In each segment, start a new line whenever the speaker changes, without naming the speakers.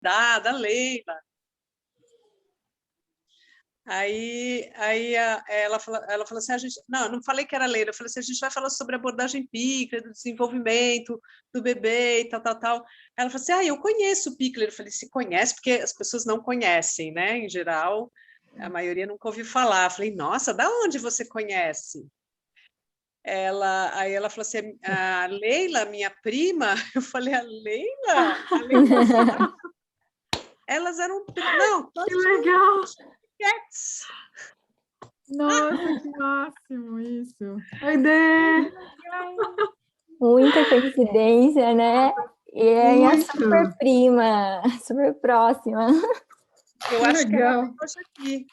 Da Leila. Ela falou assim, eu não falei que era Leila, eu falei assim, a gente vai falar sobre a abordagem Pickler, do desenvolvimento do bebê e tal. Ela falou assim, eu conheço o Pickler. Eu falei, se conhece, porque as pessoas não conhecem, né? Em geral, a maioria nunca ouviu falar. Eu falei, nossa, da onde você conhece? Aí ela falou assim, a Leila, minha prima. Eu falei, a Leila? A Leila? Elas eram... Não,
que legal!
cats.
Nossa, que máximo isso! Aide!
Muita coincidência, né? E é minha
Muito.
super prima, super próxima.
Eu acho que ela está hoje aqui.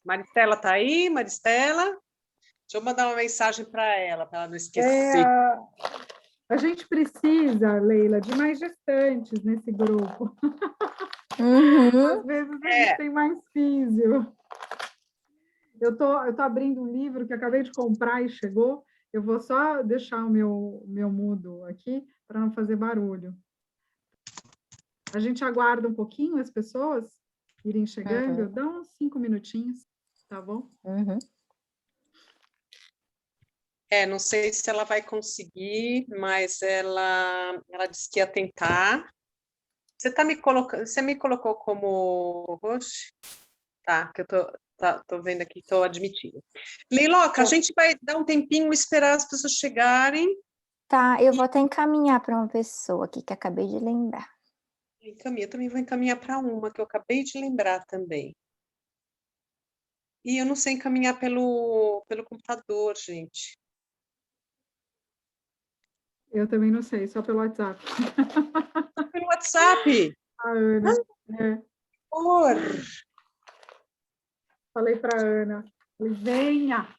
Maristela está aí? Maristela? Deixa eu mandar uma mensagem para ela não esquecer.
A gente precisa, Leila, de mais gestantes nesse grupo. Às vezes a gente tem mais físio. Eu tô abrindo um livro que acabei de comprar e chegou. Eu vou só deixar o meu mudo aqui para não fazer barulho. A gente aguarda um pouquinho as pessoas irem chegando. Dá uns 5 minutinhos, tá bom?
Não sei se ela vai conseguir, mas ela disse que ia tentar. Você me colocou como host? Tá, que eu tô vendo aqui, tô admitindo. Leiloca, a gente vai dar um tempinho, esperar as pessoas chegarem.
Tá, eu vou até encaminhar para uma pessoa aqui que acabei de lembrar.
Eu também vou encaminhar para uma que eu acabei de lembrar também. E eu não sei encaminhar pelo computador, gente.
Eu também não sei, só pelo WhatsApp.
Pelo WhatsApp?
A Ana. Falei para a Ana, venha,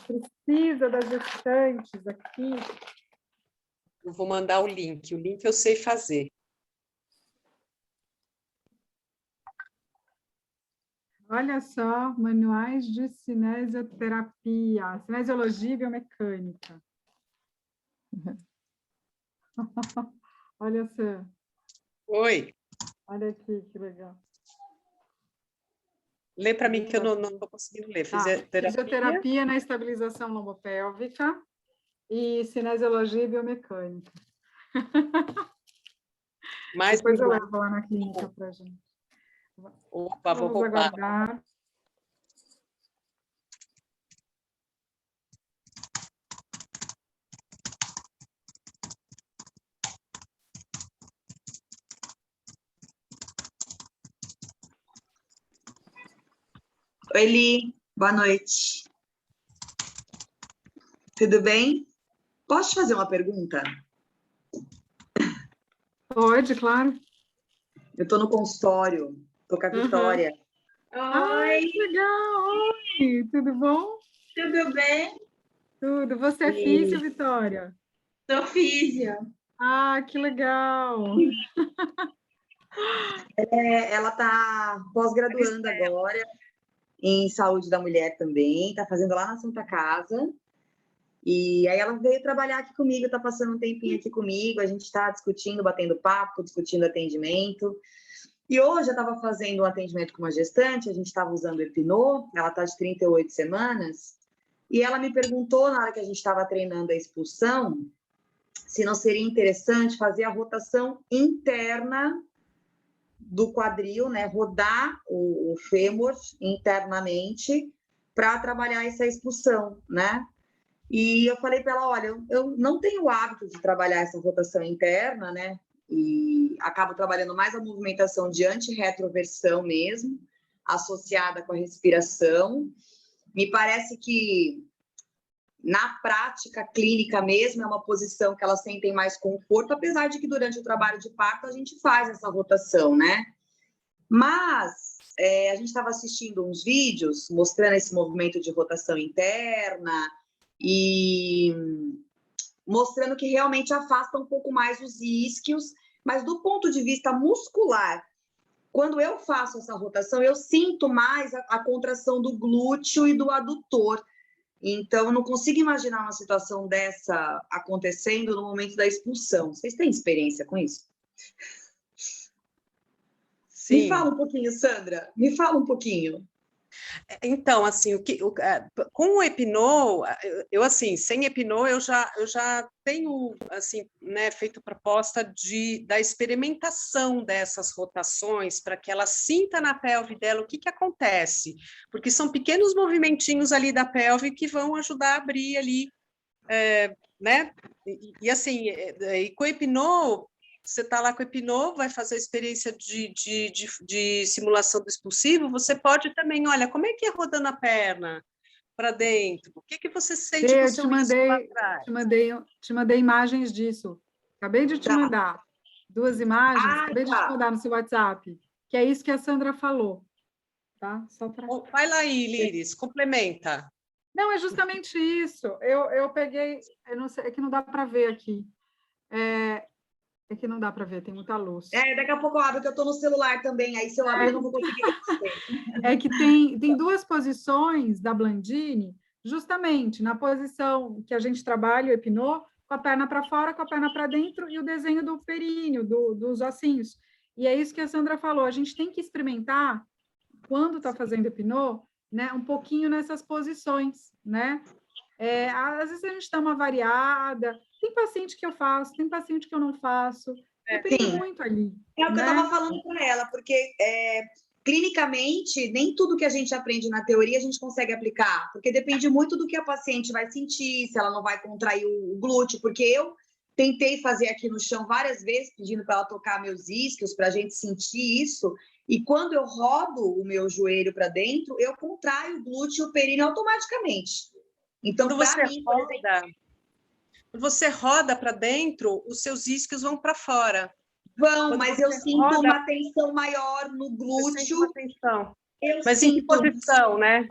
precisa das gestantes aqui.
Eu vou mandar o link eu sei fazer.
Olha só, manuais de cinesioterapia, cinesiologia e biomecânica. Olha só.
Oi.
Olha aqui, que legal.
Lê para mim que eu não estou conseguindo ler.
Fisioterapia na estabilização lombopélvica e cinesiologia e biomecânica. Depois eu levo lá na clínica para a gente.
Opa, vou roubar.
Aguardar.
Oi, Li. Boa noite. Tudo bem? Posso te fazer uma pergunta?
Pode, claro.
Eu estou no consultório, estou com a Vitória.
Ai, que legal! Oi, tudo bom?
Tudo bem?
Tudo. Você é físio, Vitória?
Sou físio.
Ah, que legal!
Ela está pós-graduando agora em saúde da mulher também, está fazendo lá na Santa Casa. E aí ela veio trabalhar aqui comigo, está passando um tempinho aqui comigo, a gente está discutindo, batendo papo, discutindo atendimento. E hoje eu estava fazendo um atendimento com uma gestante, a gente estava usando o Epinô, ela está de 38 semanas, e ela me perguntou, na hora que a gente estava treinando a expulsão, se não seria interessante fazer a rotação interna do quadril, né? Rodar o fêmur internamente para trabalhar essa expulsão, né? E eu falei para ela, olha, eu não tenho o hábito de trabalhar essa rotação interna, né? E acabo trabalhando mais a movimentação de anti-retroversão mesmo, associada com a respiração. Me parece que na prática clínica mesmo é uma posição que elas sentem mais conforto, apesar de que durante o trabalho de parto a gente faz essa rotação, né? Mas a gente estava assistindo uns vídeos mostrando esse movimento de rotação interna e mostrando que realmente afasta um pouco mais os isquios, mas do ponto de vista muscular, quando eu faço essa rotação, eu sinto mais a contração do glúteo e do adutor. Então, eu não consigo imaginar uma situação dessa acontecendo no momento da expulsão. Vocês têm experiência com isso?
Sim.
Me fala um pouquinho, Sandra, me fala um pouquinho.
Então, assim, com o Epinô, eu assim, sem Epinô, eu já tenho, assim, né, feito proposta da experimentação dessas rotações para que ela sinta na pelve dela o que acontece, porque são pequenos movimentinhos ali da pelve que vão ajudar a abrir ali, né? E assim, e com o Epinô, você está lá com o Epinô, vai fazer a experiência de simulação do expulsivo, você pode também, olha, como é que é rodando a perna para dentro? O que você sente no seu isco lá atrás?
Te mandei imagens disso. Acabei de te mandar 2 imagens, acabei de te mandar no seu WhatsApp, que é isso que a Sandra falou. Tá? Só pra...
Vai lá aí, Liris, complementa.
Não, é justamente isso. Eu peguei, eu não sei, é que não dá para ver aqui. É que não dá para ver, tem muita luz.
Daqui a pouco eu abro, que eu estou no celular também, aí se eu abrir eu não vou conseguir ver.
É que tem 2 posições da Blandine, justamente na posição que a gente trabalha o Epinô, com a perna para fora, com a perna para dentro, e o desenho do períneo, dos ossinhos. E é isso que a Sandra falou, a gente tem que experimentar, quando está fazendo Epinô, né, um pouquinho nessas posições, né? Às vezes a gente dá uma variada, tem paciente que eu faço, tem paciente que eu não faço, depende muito ali.
É o que eu estava falando para ela, porque clinicamente, nem tudo que a gente aprende na teoria a gente consegue aplicar, porque depende muito do que a paciente vai sentir, se ela não vai contrair o glúteo, porque eu tentei fazer aqui no chão várias vezes, pedindo para ela tocar meus isquios, para a gente sentir isso, e quando eu rodo o meu joelho para dentro, eu contraio o glúteo e o períneo automaticamente. Então, para mim, por exemplo...
Quando você roda para dentro, os seus isquios vão para fora.
Mas eu sinto uma tensão maior no glúteo.
Uma tensão. Mas em que posição, né?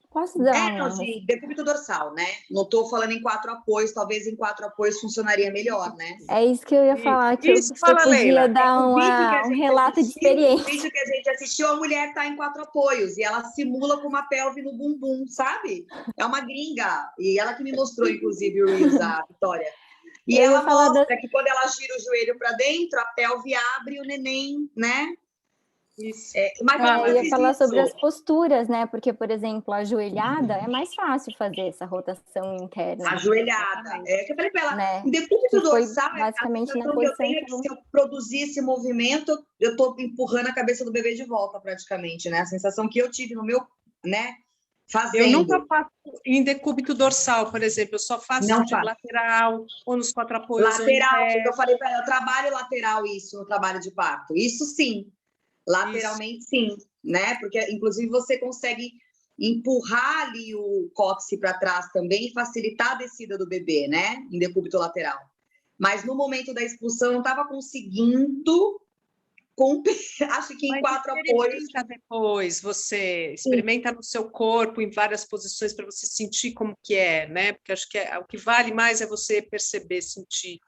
Posso dar
de decúbito dorsal, né? Não estou falando em 4 apoios, talvez em 4 apoios funcionaria melhor, né?
É isso que eu ia falar, que
isso,
você podia
Leila.
dar um relato de experiência.
O vídeo que a gente assistiu, a mulher está em 4 apoios e ela simula com uma pelve no bumbum, sabe? É uma gringa. E ela que me mostrou, inclusive, o Reels, a Vitória. E ela mostra que quando ela gira o joelho para dentro, a pelve abre e o neném, né?
Isso.
Eu ia falar sobre as posturas, né? Porque, por exemplo, a ajoelhada é mais fácil fazer essa rotação interna.
Ajoelhada. Que eu falei para ela, né? Em decúbito dorsal,
basicamente
a sensação que eu tenho é que se eu produzir esse movimento, eu estou empurrando a cabeça do bebê de volta, praticamente, né? A sensação que eu tive no meu, né? Fazendo.
Eu nunca faço em decúbito dorsal, por exemplo, eu só faço lateral ou nos 4 apoios.
Lateral, porque eu falei para ela, eu trabalho lateral isso no trabalho de parto. Isso sim. Lateralmente, sim, né? Porque, inclusive, você consegue empurrar ali o cóccix para trás também e facilitar a descida do bebê, né? Em decúbito lateral. Mas no momento da expulsão, eu não estava conseguindo, acho que em 4 apoios.
Depois, você experimenta no seu corpo, em várias posições, para você sentir como que é, né? Porque acho que o que vale mais é você perceber, sentir.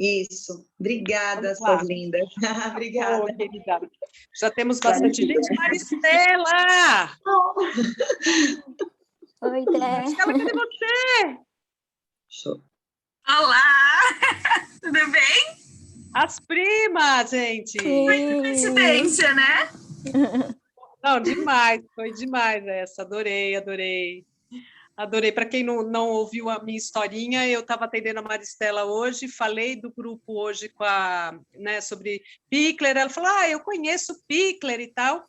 Isso. Obrigada, suas lindas. Obrigada.
Querida. Já temos bastante gente. Maristela!
Oi, Té.
Maristela, cadê você?
Show.
Olá! Tudo bem?
As primas, gente!
Foi coincidência, né?
Não, demais. Foi demais essa. Adorei. Adorei. Para quem não ouviu a minha historinha, eu estava atendendo a Maristela hoje, falei do grupo hoje sobre Pickler. Ela falou, eu conheço Pickler e tal.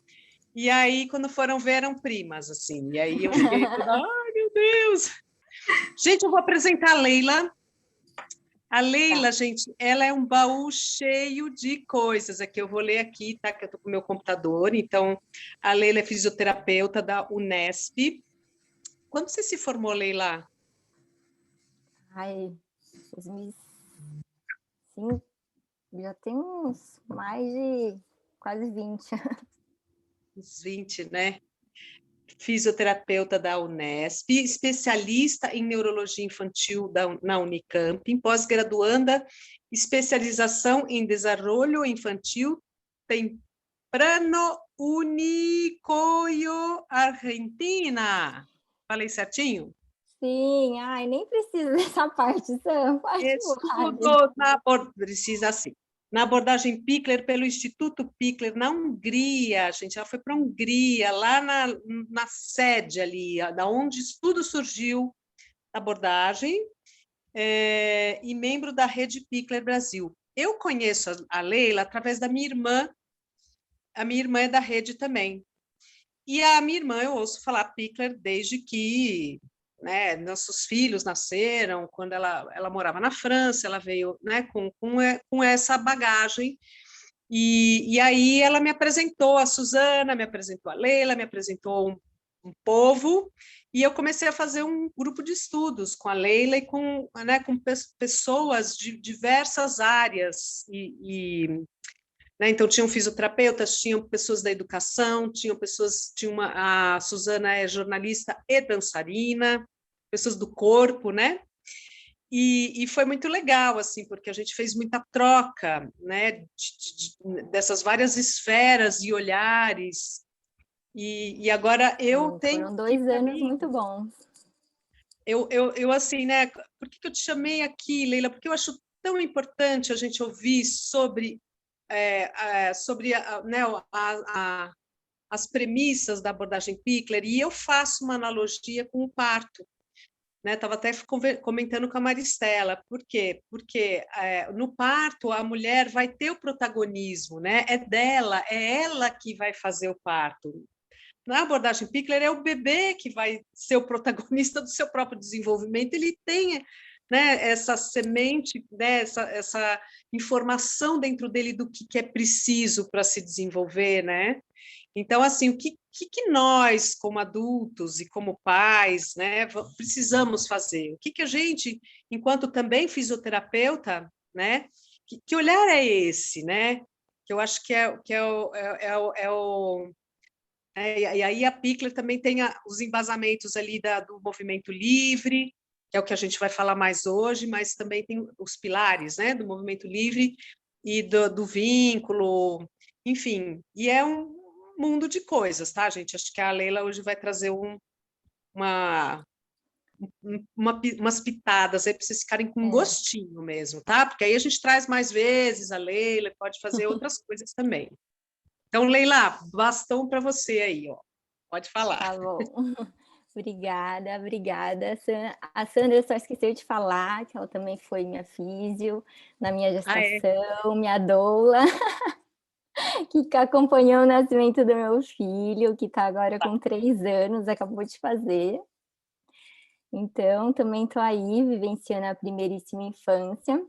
E aí, quando foram ver, eram primas, assim. E aí eu fiquei toda, ai, meu Deus! Gente, eu vou apresentar a Leila. A Leila, gente, ela é um baú cheio de coisas. Aqui eu vou ler aqui, tá? Que eu estou com o meu computador. Então, a Leila é fisioterapeuta da Unesp. Quando você se formou, Leila?
2005, já tem uns mais de quase 20.
Uns 20, né? Fisioterapeuta da Unesp, especialista em neurologia infantil na Unicamp, pós-graduanda, especialização em desenvolvimento infantil temprano Unicoyo, Argentina. Falei certinho?
Sim, nem precisa dessa parte, Sam.
Estudou na Precisa sim. na abordagem Pickler pelo Instituto Pickler, na Hungria, gente. Ela foi para a Hungria, lá na sede ali, da onde tudo surgiu, a abordagem, e membro da Rede Pickler Brasil. Eu conheço a Leila através da minha irmã. A minha irmã é da rede também. E a minha irmã, eu ouço falar Pickler desde que, né, nossos filhos nasceram, quando ela morava na França, ela veio, né, com essa bagagem. E aí ela me apresentou a Suzana, me apresentou a Leila, me apresentou um povo, e eu comecei a fazer um grupo de estudos com a Leila e né, com pessoas de diversas áreas, né, então tinham fisioterapeutas, tinham pessoas da educação, a Suzana é jornalista e dançarina, pessoas do corpo, né? E foi muito legal, assim, porque a gente fez muita troca, né, dessas várias esferas e olhares. E agora eu tenho...
Foram 2 anos muito bons.
Eu assim, né, por que eu te chamei aqui, Leila? Porque eu acho tão importante a gente ouvir sobre né, as premissas da abordagem Pickler, e eu faço uma analogia com o parto. Estava até comentando com a Maristela. Por quê? Porque no parto a mulher vai ter o protagonismo, né? É dela, é ela que vai fazer o parto. Na abordagem Pickler é o bebê que vai ser o protagonista do seu próprio desenvolvimento. Ele tem, né, essa semente, né, essa informação dentro dele do que é preciso para se desenvolver, né? Então, assim, o que nós, como adultos e como pais, né, precisamos fazer? O que a gente, enquanto também fisioterapeuta, né, que olhar é esse, né? Que eu acho que e aí a Pickler também tem os embasamentos ali do movimento livre, que é o que a gente vai falar mais hoje, mas também tem os pilares, né, do movimento livre e do vínculo, enfim, e é um mundo de coisas, tá, gente? Acho que a Leila hoje vai trazer umas pitadas aí para vocês ficarem com gostinho mesmo, tá? Porque aí a gente traz mais vezes a Leila, pode fazer outras coisas também. Então, Leila, bastão para você aí, ó. Pode falar.
Tá bom. Obrigada. A Sandra só esqueceu de falar que ela também foi minha físio na minha gestação, minha doula, que acompanhou o nascimento do meu filho, que está agora com 3 anos, acabou de fazer. Então, também estou aí vivenciando a primeiríssima infância,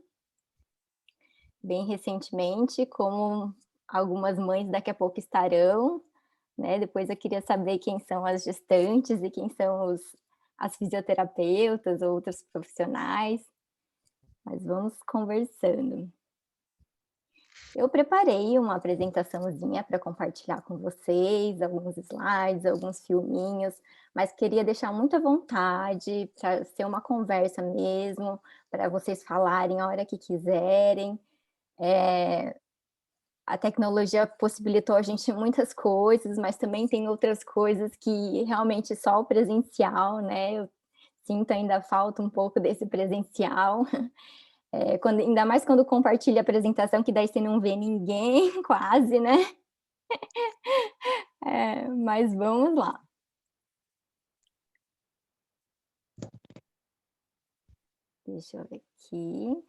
bem recentemente, como algumas mães daqui a pouco estarão, né? Depois eu queria saber quem são as gestantes e quem são as fisioterapeutas ou outros profissionais, mas vamos conversando. Eu preparei uma apresentaçãozinha para compartilhar com vocês, alguns slides, alguns filminhos, mas queria deixar muito à vontade para ser uma conversa mesmo, para vocês falarem a hora que quiserem. A tecnologia possibilitou a gente muitas coisas, mas também tem outras coisas que realmente só o presencial, né? Eu sinto ainda falta um pouco desse presencial. Ainda mais quando compartilha a apresentação, que daí você não vê ninguém, quase, né? Mas vamos lá. Deixa eu ver aqui.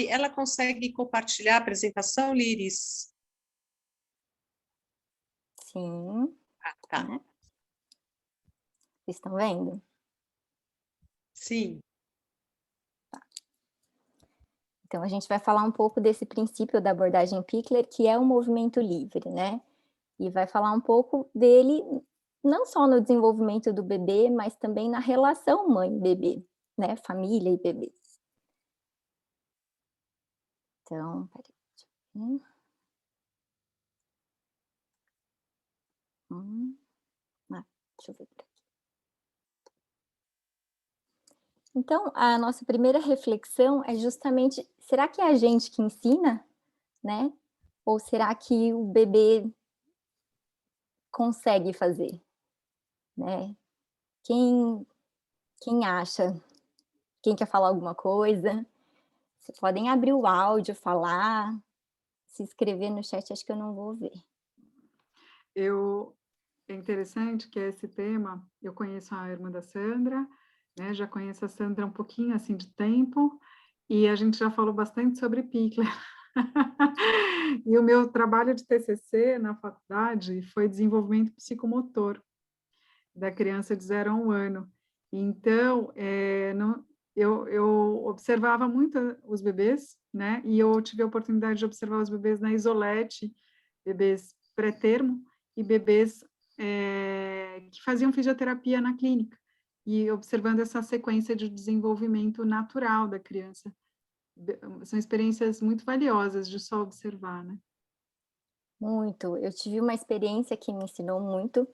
Ela consegue compartilhar a apresentação, Liris?
Sim.
Tá.
Né? Vocês estão vendo?
Sim.
Tá. Então, a gente vai falar um pouco desse princípio da abordagem Pickler, que é o movimento livre, né? E vai falar um pouco dele, não só no desenvolvimento do bebê, mas também na relação mãe-bebê, né? Família e bebê. Então, peraí. Deixa eu ver por aqui. Então, a nossa primeira reflexão é justamente, será que é a gente que ensina, né? Ou será que o bebê consegue fazer, né? Quem acha? Quem quer falar alguma coisa? Vocês podem abrir o áudio, falar, se inscrever no chat, acho que eu não vou ver.
É interessante que esse tema, eu conheço a irmã da Sandra, né, já conheço a Sandra um pouquinho assim de tempo, e a gente já falou bastante sobre Pickler. E o meu trabalho de TCC na faculdade foi desenvolvimento psicomotor da criança de 0 a 1 ano. Então, eu observava muito os bebês, né? E eu tive a oportunidade de observar os bebês na Isolete, bebês pré-termo e bebês que faziam fisioterapia na clínica, e observando essa sequência de desenvolvimento natural da criança. São experiências muito valiosas de só observar, né?
Muito. Eu tive uma experiência que me ensinou muito.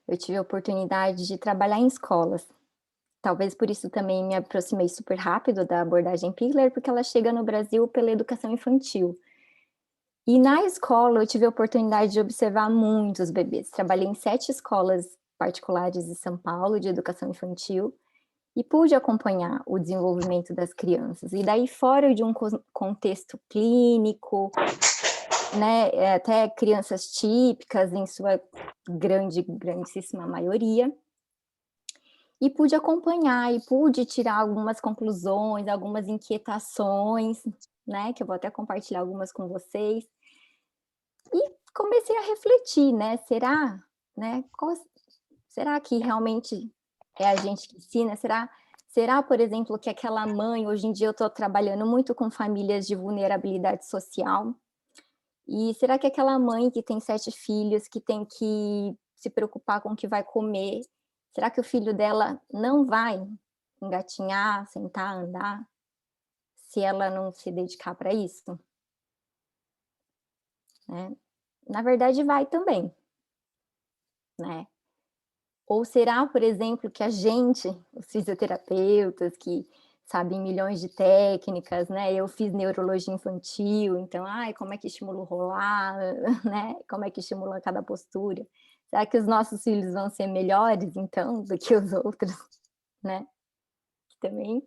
Eu tive a oportunidade de trabalhar em escolas. Talvez por isso também me aproximei super rápido da abordagem Pickler, porque ela chega no Brasil pela educação infantil. E na escola eu tive a oportunidade de observar muitos bebês. Trabalhei em 7 escolas particulares de São Paulo de educação infantil e pude acompanhar o desenvolvimento das crianças. E daí, fora de um contexto clínico, né, até crianças típicas, em sua grandíssima maioria, e pude acompanhar e pude tirar algumas conclusões, algumas inquietações, né, que eu vou até compartilhar algumas com vocês. E comecei a refletir, né, será que realmente é a gente que ensina? Será, por exemplo, que aquela mãe, hoje em dia eu estou trabalhando muito com famílias de vulnerabilidade social, e será que aquela mãe que tem 7 filhos, que tem que se preocupar com o que vai comer, será que o filho dela não vai engatinhar, sentar, andar, se ela não se dedicar para isso? Né? Na verdade, vai também, né? Ou será, por exemplo, que a gente, os fisioterapeutas, que sabem milhões de técnicas, né? Eu fiz neurologia infantil, então, como é que estimula o rolar, né? Como é que estimula cada postura? Será que os nossos filhos vão ser melhores, então, do que os outros, né? Também,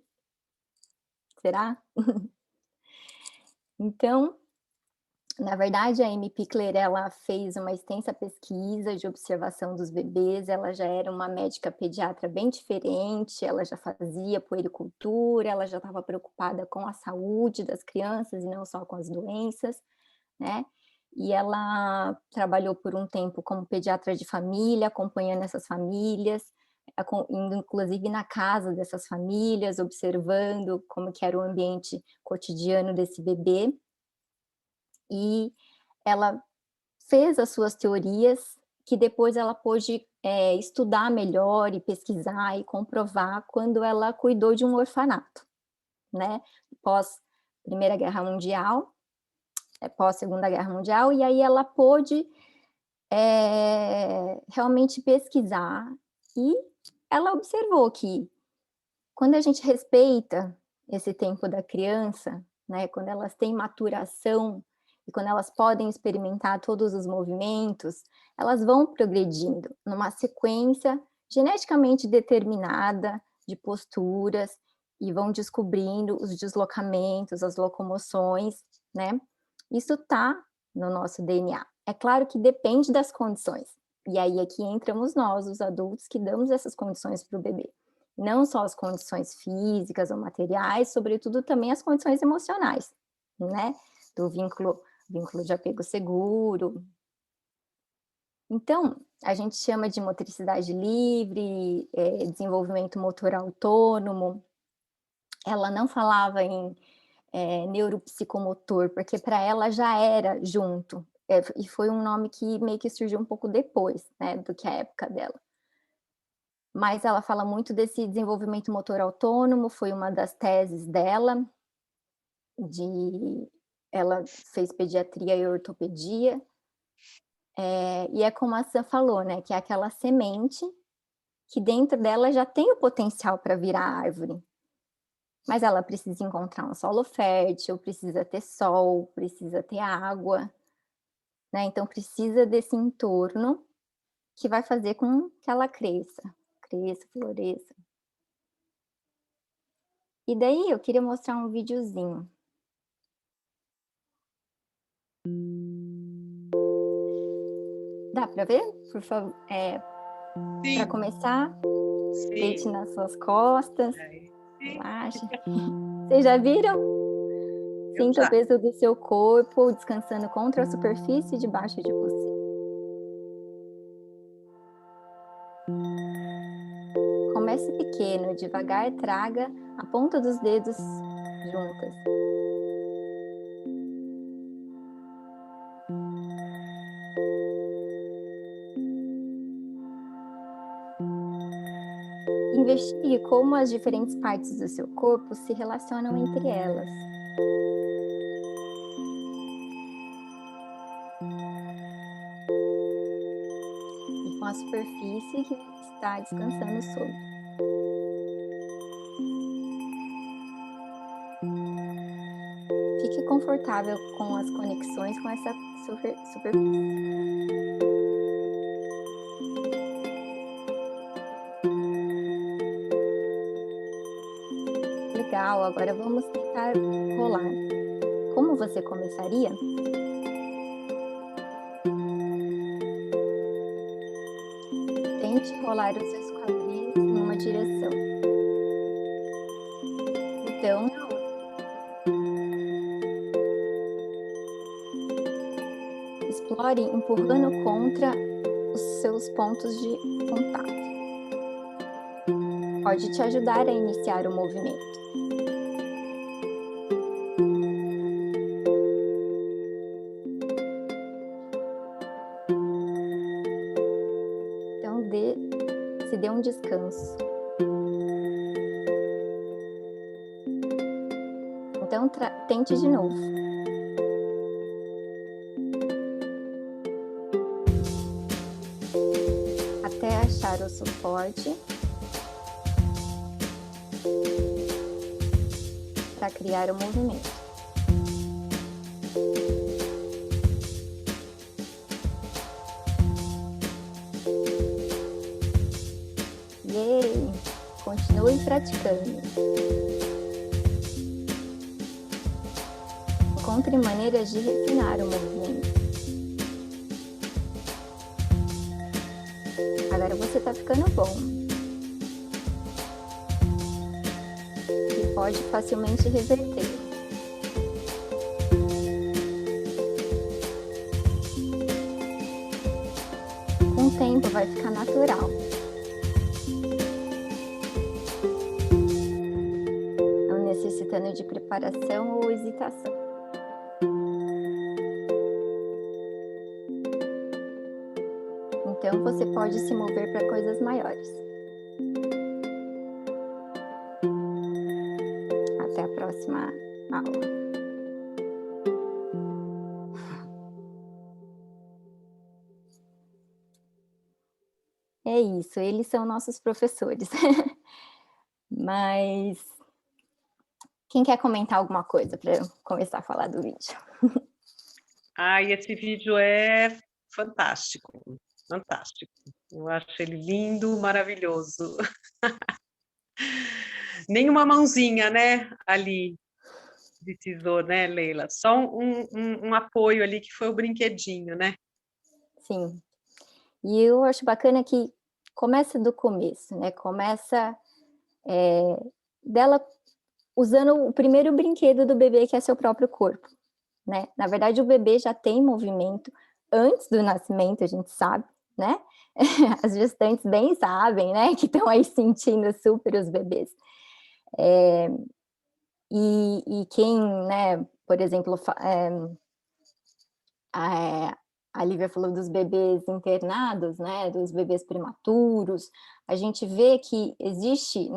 será? Então, na verdade, a Amy Pickler, ela fez uma extensa pesquisa de observação dos bebês, ela já era uma médica pediatra bem diferente, ela já fazia puericultura, ela já estava preocupada com a saúde das crianças e não só com as doenças, né? E ela trabalhou por um tempo como pediatra de família, acompanhando essas famílias, indo inclusive na casa dessas famílias, observando como que era o ambiente cotidiano desse bebê. E ela fez as suas teorias, que depois ela pôde estudar melhor e pesquisar e comprovar quando ela cuidou de um orfanato, né? Pós Primeira Guerra Mundial, pós Segunda Guerra Mundial, e aí ela pôde realmente pesquisar, e ela observou que quando a gente respeita esse tempo da criança, né, quando elas têm maturação e quando elas podem experimentar todos os movimentos, elas vão progredindo numa sequência geneticamente determinada de posturas e vão descobrindo os deslocamentos, as locomoções, né? Isso está no nosso DNA. É claro que depende das condições. E aí é que entramos nós, os adultos, que damos essas condições para o bebê. Não só as condições físicas ou materiais, sobretudo também as condições emocionais, né? Do vínculo de apego seguro. Então, a gente chama de motricidade livre, desenvolvimento motor autônomo. Ela não falava em neuropsicomotor, porque para ela já era junto, e foi um nome que meio que surgiu um pouco depois, né, do que a época dela. Mas ela fala muito desse desenvolvimento motor autônomo, foi uma das teses dela, ela fez pediatria e ortopedia, e é como a Sam falou, né, que é aquela semente que dentro dela já tem o potencial para virar árvore, mas ela precisa encontrar um solo fértil, precisa ter sol, precisa ter água, né, então precisa desse entorno que vai fazer com que ela cresça, floresça. E daí eu queria mostrar um videozinho Dá para ver, por favor? Para começar, deite nas suas costas, relaxa. Vocês já viram? Sinta o peso do seu corpo descansando contra a superfície debaixo de você. Comece pequeno, devagar, traga a ponta dos dedos juntas. Investigue como as diferentes partes do seu corpo se relacionam entre elas. E com a superfície que está descansando sobre. Fique confortável com as conexões com essa superfície. Legal, agora vamos tentar rolar. Como você começaria? Tente rolar os seus quadris em uma direção. Então, explore empurrando contra os seus pontos de contato. Pode te ajudar a iniciar o movimento. Então, se dê um descanso. Então, tente de novo. Até achar o suporte para criar o movimento. Yay! Continue praticando. Encontre maneiras de refinar o movimento. Agora você está ficando bom. E pode facilmente reverter. Com o tempo vai ficar natural. Não necessitando de preparação ou hesitação. Então você pode se mover para coisas maiores. Até a próxima aula. É isso, eles são nossos professores. Mas quem quer comentar alguma coisa para eu começar a falar do vídeo?
Esse vídeo é fantástico. Fantástico. Eu acho ele lindo, maravilhoso. Nenhuma mãozinha, né, ali precisou, né, Leila? Só um apoio ali que foi o brinquedinho, né?
Sim. E eu acho bacana que começa do começo, né? Começa dela usando o primeiro brinquedo do bebê, que é seu próprio corpo, né? Na verdade, o bebê já tem movimento antes do nascimento, a gente sabe, né? As gestantes bem sabem, né? Que estão aí sentindo super os bebês. E quem, né? Por exemplo, a Lívia falou dos bebês internados, né? Dos bebês prematuros. A gente vê que existe,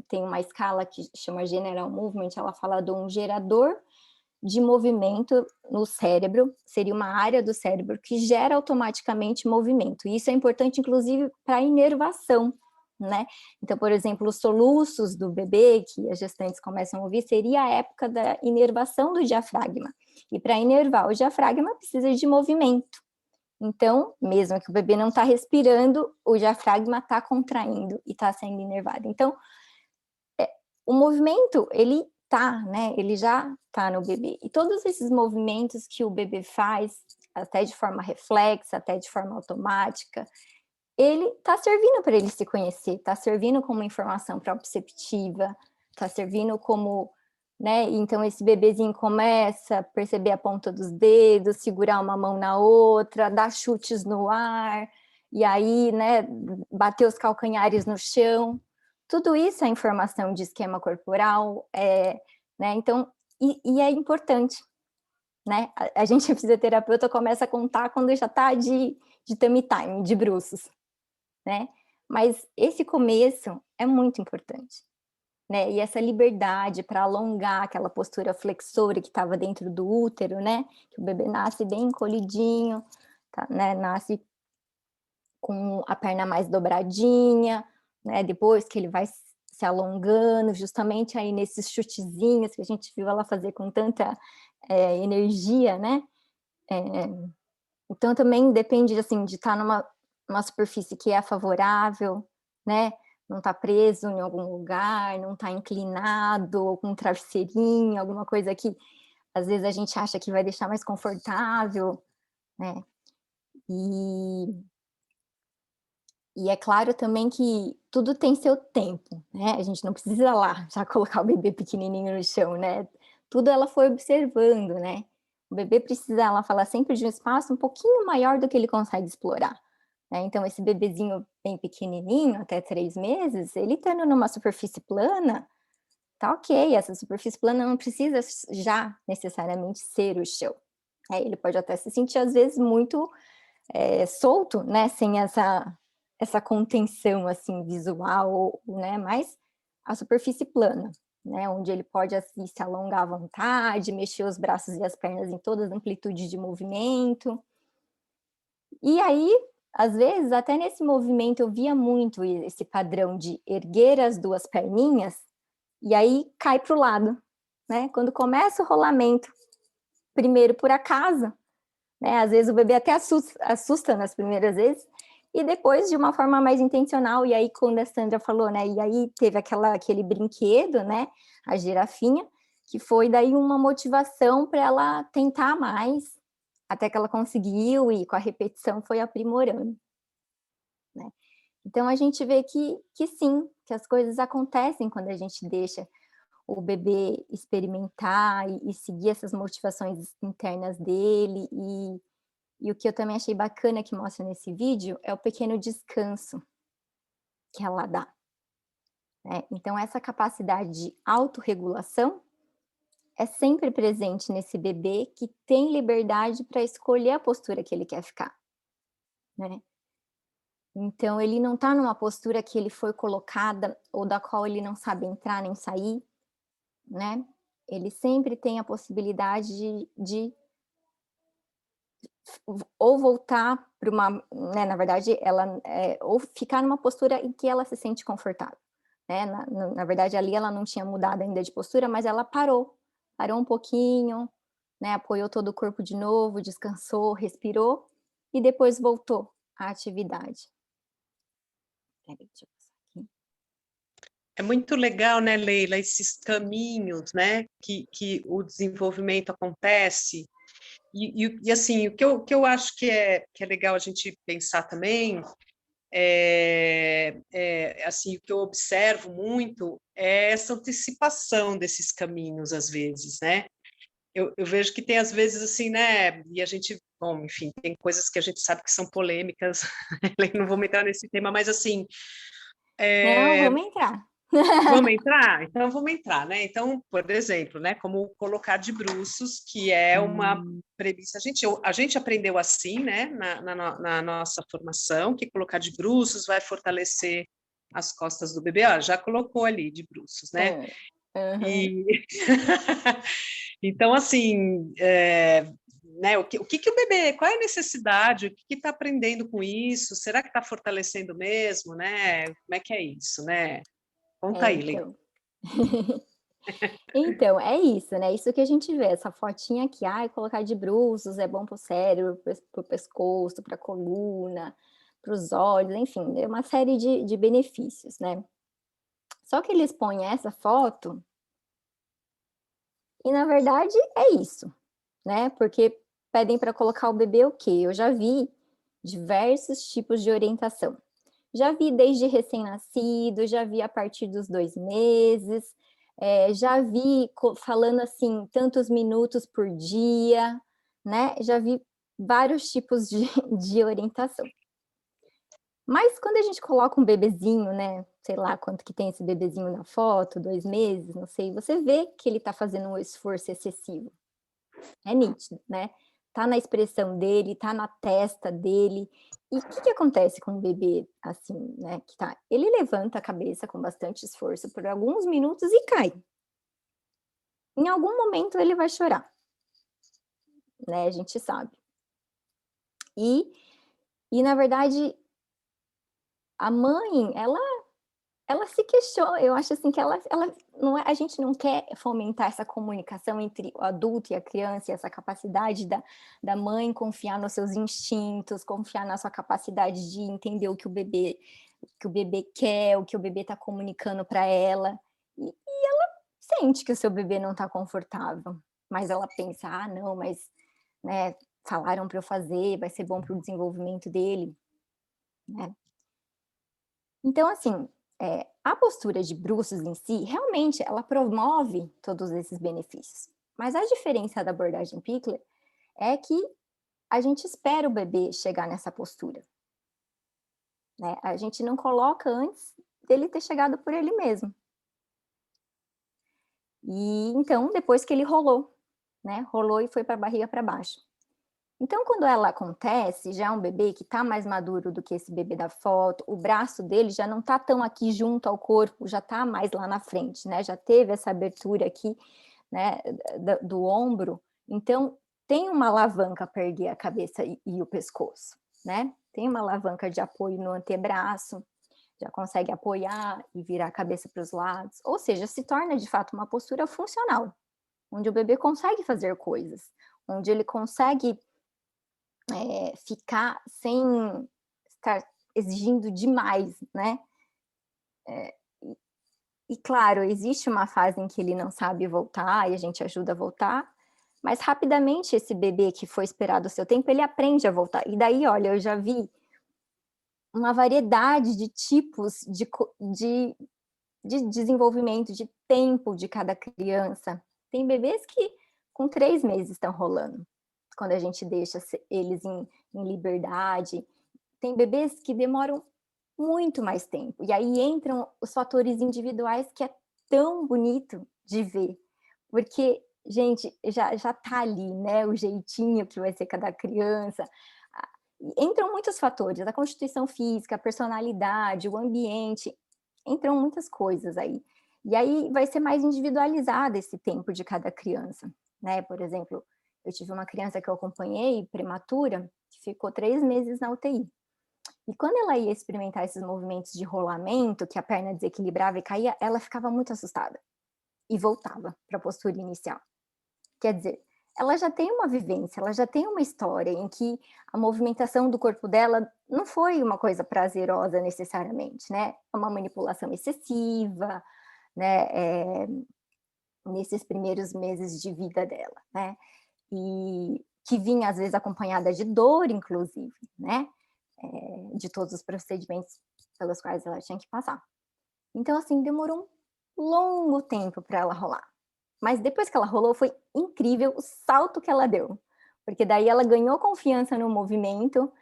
tem uma escala que chama General Movement, ela fala de um gerador de movimento no cérebro, seria uma área do cérebro que gera automaticamente movimento. E isso é importante, inclusive, para a inervação, né? Então, por exemplo, os soluços do bebê, que as gestantes começam a ouvir, seria a época da inervação do diafragma. E para inervar o diafragma, precisa de movimento. Então, mesmo que o bebê não está respirando, o diafragma está contraindo e está sendo inervado. Então, o movimento, ele tá, né? Ele já tá no bebê. E todos esses movimentos que o bebê faz, até de forma reflexa, até de forma automática, ele tá servindo para ele se conhecer, tá servindo como informação proprioceptiva, tá servindo como, né? Então esse bebezinho começa a perceber a ponta dos dedos, segurar uma mão na outra, dar chutes no ar, e aí, né, bater os calcanhares no chão. Tudo isso é informação de esquema corporal, né? Então, e é importante, né? A gente, fisioterapeuta, começa a contar quando já está de tummy time, de bruços, né? Mas esse começo é muito importante, né? E essa liberdade para alongar aquela postura flexora que estava dentro do útero, né? Que o bebê nasce bem encolhidinho, tá, né? Nasce com a perna mais dobradinha, né? Depois que ele vai se alongando, justamente aí nesses chutezinhos que a gente viu ela fazer com tanta energia, né? Então também depende, assim, de estar numa superfície que é favorável, né? Não está preso em algum lugar, não está inclinado, ou com um travesseirinho, alguma coisa que às vezes a gente acha que vai deixar mais confortável, né? E é claro também que tudo tem seu tempo, né? A gente não precisa lá já colocar o bebê pequenininho no chão, né? Tudo ela foi observando, né? O bebê precisa, ela fala sempre, de um espaço um pouquinho maior do que ele consegue explorar, né? Então, esse bebezinho bem pequenininho, até 3 meses, ele estando numa superfície plana, tá ok. Essa superfície plana não precisa já necessariamente ser o chão. Ele pode até se sentir, às vezes, muito solto, né? Sem essa contenção, assim, visual, né? Mas a superfície plana, né? Onde ele pode, assim, se alongar à vontade, mexer os braços e as pernas em toda a amplitude de movimento. E aí, às vezes, até nesse movimento, eu via muito esse padrão de erguer as 2 perninhas e aí cai para o lado, né? Quando começa o rolamento, primeiro por acaso, né? Às vezes o bebê até assusta nas primeiras vezes, e depois de uma forma mais intencional. E aí, quando a Sandra falou, né? E aí teve aquele brinquedo, né? A girafinha, que foi daí uma motivação para ela tentar mais, até que ela conseguiu, e com a repetição foi aprimorando, né? Então a gente vê que sim, que as coisas acontecem quando a gente deixa o bebê experimentar e seguir essas motivações internas dele. E o que eu também achei bacana que mostra nesse vídeo é o pequeno descanso que ela dá, né? Então essa capacidade de autorregulação é sempre presente nesse bebê que tem liberdade para escolher a postura que ele quer ficar, né? Então ele não está numa postura que ele foi colocada ou da qual ele não sabe entrar nem sair, né? Ele sempre tem a possibilidade de ou voltar para uma, né, na verdade, ela ou ficar numa postura em que ela se sente confortável, né? Na verdade, ali ela não tinha mudado ainda de postura, mas ela parou um pouquinho, né? Apoiou todo o corpo de novo, descansou, respirou e depois voltou à atividade. Deixa eu passar aqui.
É muito legal, né, Leila, esses caminhos, né, que o desenvolvimento acontece. E assim, o que eu acho que é legal a gente pensar também, assim, o que eu observo muito é essa antecipação desses caminhos, às vezes, né? Eu vejo que tem, às vezes, assim, né, e a gente, bom, enfim, tem coisas que a gente sabe que são polêmicas, não vou entrar nesse tema, mas assim...
Não, vamos entrar.
Vamos entrar? Então, vamos entrar, né? Então, por exemplo, né, como colocar de bruços, que é uma premissa. A gente aprendeu assim, né, na nossa formação, que colocar de bruços vai fortalecer as costas do bebê. Ó, já colocou ali de bruços, né? E... Então, assim, né, o que o bebê, qual é a necessidade, o que está aprendendo com isso? Será que está fortalecendo mesmo, né? Como é que é isso, né? Conta aí, Leila.
Então, é isso, né? Isso que a gente vê, essa fotinha aqui, colocar de bruços é bom para o cérebro, para o pescoço, para a coluna, para os olhos, enfim, é uma série de benefícios, né? Só que eles põem essa foto E, na verdade, é isso, né? Porque pedem para colocar o bebê o quê? Eu já vi diversos tipos de orientação. Já vi desde recém-nascido, já vi a partir dos 2 meses, já vi falando assim, tantos minutos por dia, né? Já vi vários tipos de orientação. Mas quando a gente coloca um bebezinho, né? Sei lá quanto que tem esse bebezinho na foto, 2 meses, não sei, você vê que ele está fazendo um esforço excessivo. É nítido, né? Tá na expressão dele, tá na testa dele. E o que acontece com um bebê assim, né? Que tá, ele levanta a cabeça com bastante esforço por alguns minutos e cai. Em algum momento ele vai chorar, né? A gente sabe. E na verdade, a mãe, ela se questiona, eu acho assim que ela não é, a gente não quer fomentar essa comunicação entre o adulto e a criança, e essa capacidade da mãe confiar nos seus instintos, confiar na sua capacidade de entender o que o bebê quer, o que o bebê está comunicando para ela, e ela sente que o seu bebê não está confortável, mas ela pensa, não, mas né, falaram para eu fazer, vai ser bom para o desenvolvimento dele, né? Então, assim, a postura de bruços em si, realmente, ela promove todos esses benefícios. Mas a diferença da abordagem Pickler é que a gente espera o bebê chegar nessa postura, né? A gente não coloca antes dele ter chegado por ele mesmo. E então, depois que ele rolou, né? Rolou e foi para a barriga para baixo. Então, quando ela acontece, já é um bebê que está mais maduro do que esse bebê da foto, o braço dele já não está tão aqui junto ao corpo, já está mais lá na frente, né? Já teve essa abertura aqui, né, do ombro. Então, tem uma alavanca para erguer a cabeça e o pescoço, né? Tem uma alavanca de apoio no antebraço, já consegue apoiar e virar a cabeça para os lados. Ou seja, se torna, de fato, uma postura funcional, onde o bebê consegue fazer coisas, onde ele consegue ficar sem estar exigindo demais, né? E claro, existe uma fase em que ele não sabe voltar e a gente ajuda a voltar, mas rapidamente esse bebê que foi esperado o seu tempo, ele aprende a voltar. E daí, olha, eu já vi uma variedade de tipos de desenvolvimento, de tempo de cada criança. Tem bebês que com 3 meses estão rolando, quando a gente deixa eles em liberdade. Tem bebês que demoram muito mais tempo. E aí entram os fatores individuais que é tão bonito de ver. Porque, gente, já tá ali, né? O jeitinho que vai ser cada criança. Entram muitos fatores, a constituição física, a personalidade, o ambiente, entram muitas coisas aí. E aí vai ser mais individualizado esse tempo de cada criança, né? Por exemplo, eu tive uma criança que eu acompanhei, prematura, que ficou 3 meses na UTI. E quando ela ia experimentar esses movimentos de rolamento, que a perna desequilibrava e caía, ela ficava muito assustada e voltava para a postura inicial. Quer dizer, ela já tem uma vivência, ela já tem uma história em que a movimentação do corpo dela não foi uma coisa prazerosa necessariamente, né? É uma manipulação excessiva, né? Nesses primeiros meses de vida dela, né? E que vinha às vezes acompanhada de dor, inclusive, né? De todos os procedimentos pelos quais ela tinha que passar. Então, assim, demorou um longo tempo para ela rolar. Mas depois que ela rolou, foi incrível o salto que ela deu. Porque daí ela ganhou confiança no movimento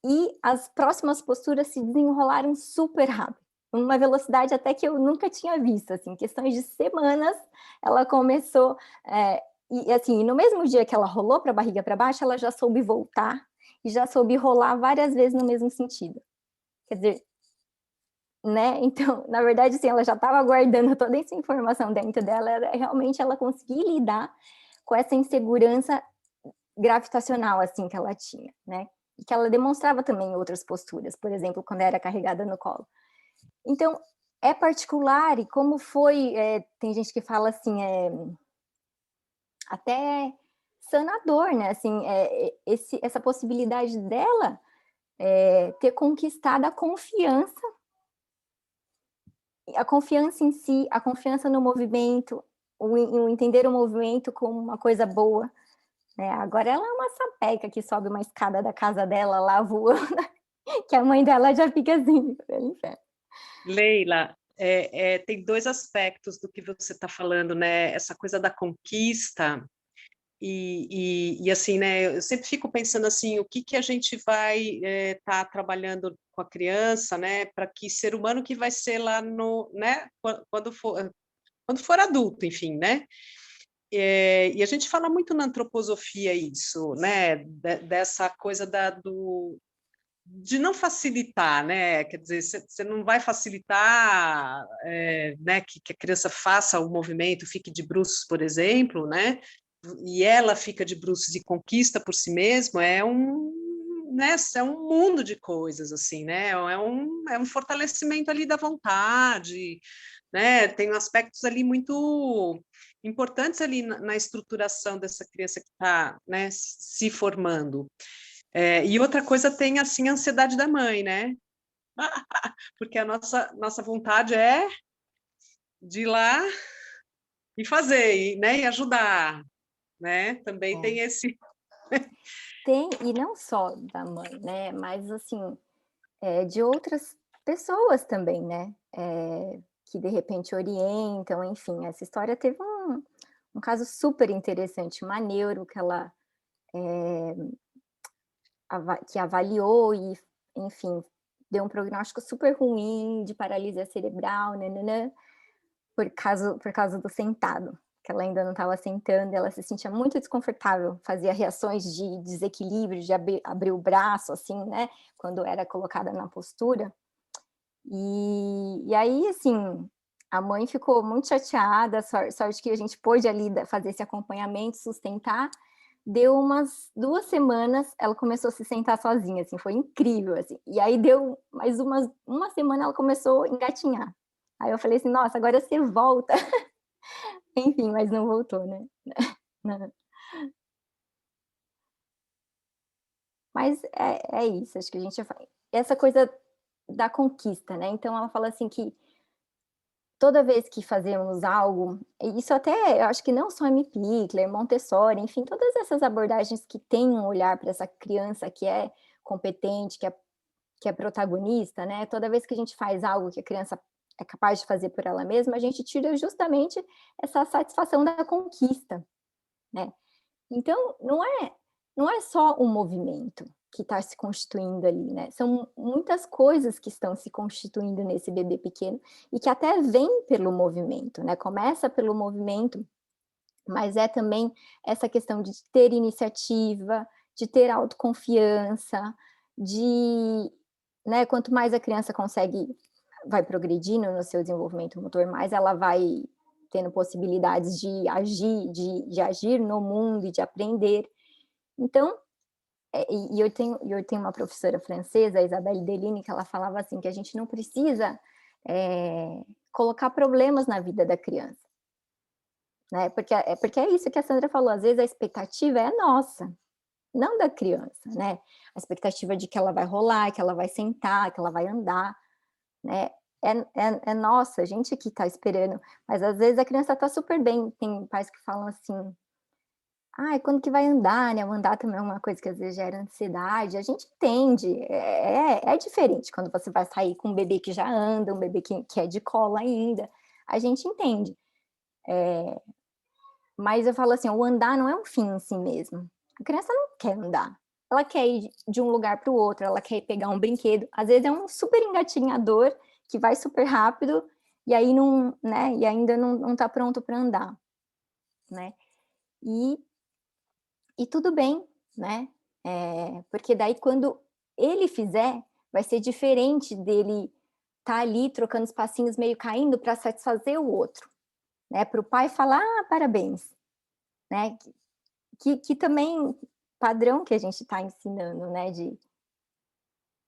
e as próximas posturas se desenrolaram super rápido. Uma velocidade até que eu nunca tinha visto, assim, questões de semanas, ela começou, e assim, no mesmo dia que ela rolou para a barriga para baixo, ela já soube voltar e já soube rolar várias vezes no mesmo sentido. Quer dizer, né? Então, na verdade, assim, ela já estava guardando toda essa informação dentro dela, realmente ela conseguia lidar com essa insegurança gravitacional, assim, que ela tinha, né? E que ela demonstrava também em outras posturas, por exemplo, quando era carregada no colo. Então, é particular, e como foi, tem gente que fala assim, até sanador, né? Assim, essa possibilidade dela ter conquistado a confiança em si, a confiança no movimento, o entender o movimento como uma coisa boa, né? Agora ela é uma sapeca que sobe uma escada da casa dela lá voando, que a mãe dela já fica assim, pelo inferno.
Leila, tem dois aspectos do que você está falando, né? Essa coisa da conquista e assim, né? Eu sempre fico pensando assim, o que a gente vai estar trabalhando com a criança, né? Para que ser humano que vai ser lá no, né? Quando for adulto, enfim, né? E a gente fala muito na antroposofia isso, né? Dessa coisa de não facilitar, né? Quer dizer, você não vai facilitar, né, que a criança faça o movimento, fique de bruços, por exemplo, né? E ela fica de bruços e conquista por si mesma, né, é um mundo de coisas, assim, né? É um fortalecimento ali da vontade, né? Tem aspectos ali muito importantes ali na estruturação dessa criança que está, né, se formando. E outra coisa tem, assim, a ansiedade da mãe, né? Porque a nossa vontade é de ir lá e fazer, né? E ajudar, né? Também tem esse...
Tem, e não só da mãe, né? Mas, assim, de outras pessoas também, né? Que, de repente, orientam, enfim. Essa história teve um caso super interessante, uma neuro que ela... que avaliou e, enfim, deu um prognóstico super ruim de paralisia cerebral, nananã, por causa do sentado, que ela ainda não estava sentando, ela se sentia muito desconfortável, fazia reações de desequilíbrio, de abrir o braço, assim, né, quando era colocada na postura. E aí, assim, a mãe ficou muito chateada, sorte que a gente pôde ali fazer esse acompanhamento, sustentar. Deu umas 2 semanas, ela começou a se sentar sozinha, assim, foi incrível, assim. E aí deu mais uma semana, ela começou a engatinhar. Aí eu falei assim, nossa, agora você volta. Enfim, mas não voltou, né? Mas é isso, acho que a gente... Essa coisa da conquista, né? Então ela fala assim que toda vez que fazemos algo, isso até, eu acho que não só M. Pickler, Montessori, enfim, todas essas abordagens que têm um olhar para essa criança que é competente, que é protagonista, né? Toda vez que a gente faz algo que a criança é capaz de fazer por ela mesma, a gente tira justamente essa satisfação da conquista, né? Então, não é só um movimento que está se constituindo ali, né? São muitas coisas que estão se constituindo nesse bebê pequeno e que até vem pelo movimento, né? Começa pelo movimento, mas é também essa questão de ter iniciativa, de ter autoconfiança, né? Quanto mais a criança vai progredindo no seu desenvolvimento motor, mais ela vai tendo possibilidades de agir no mundo e de aprender. Então, eu tenho uma professora francesa, a Isabelle Deline, que ela falava assim, que a gente não precisa colocar problemas na vida da criança, né? Porque é isso que a Sandra falou, às vezes a expectativa é nossa, não da criança, né? A expectativa de que ela vai rolar, que ela vai sentar, que ela vai andar, né? É nossa, a gente que está esperando, mas às vezes a criança está super bem, tem pais que falam assim, quando que vai andar, né? O andar também é uma coisa que às vezes gera ansiedade. A gente entende, é diferente quando você vai sair com um bebê que já anda, um bebê que é de colo ainda. A gente entende. Mas eu falo assim, o andar não é um fim em si mesmo. A criança não quer andar. Ela quer ir de um lugar para o outro, ela quer pegar um brinquedo. Às vezes é um super engatinhador que vai super rápido e aí não, né? E ainda não está pronto para andar, né? E tudo bem, né? Porque daí quando ele fizer, vai ser diferente dele estar ali trocando os passinhos meio caindo para satisfazer o outro, né? Para o pai falar, parabéns, né? Que também padrão que a gente está ensinando, né?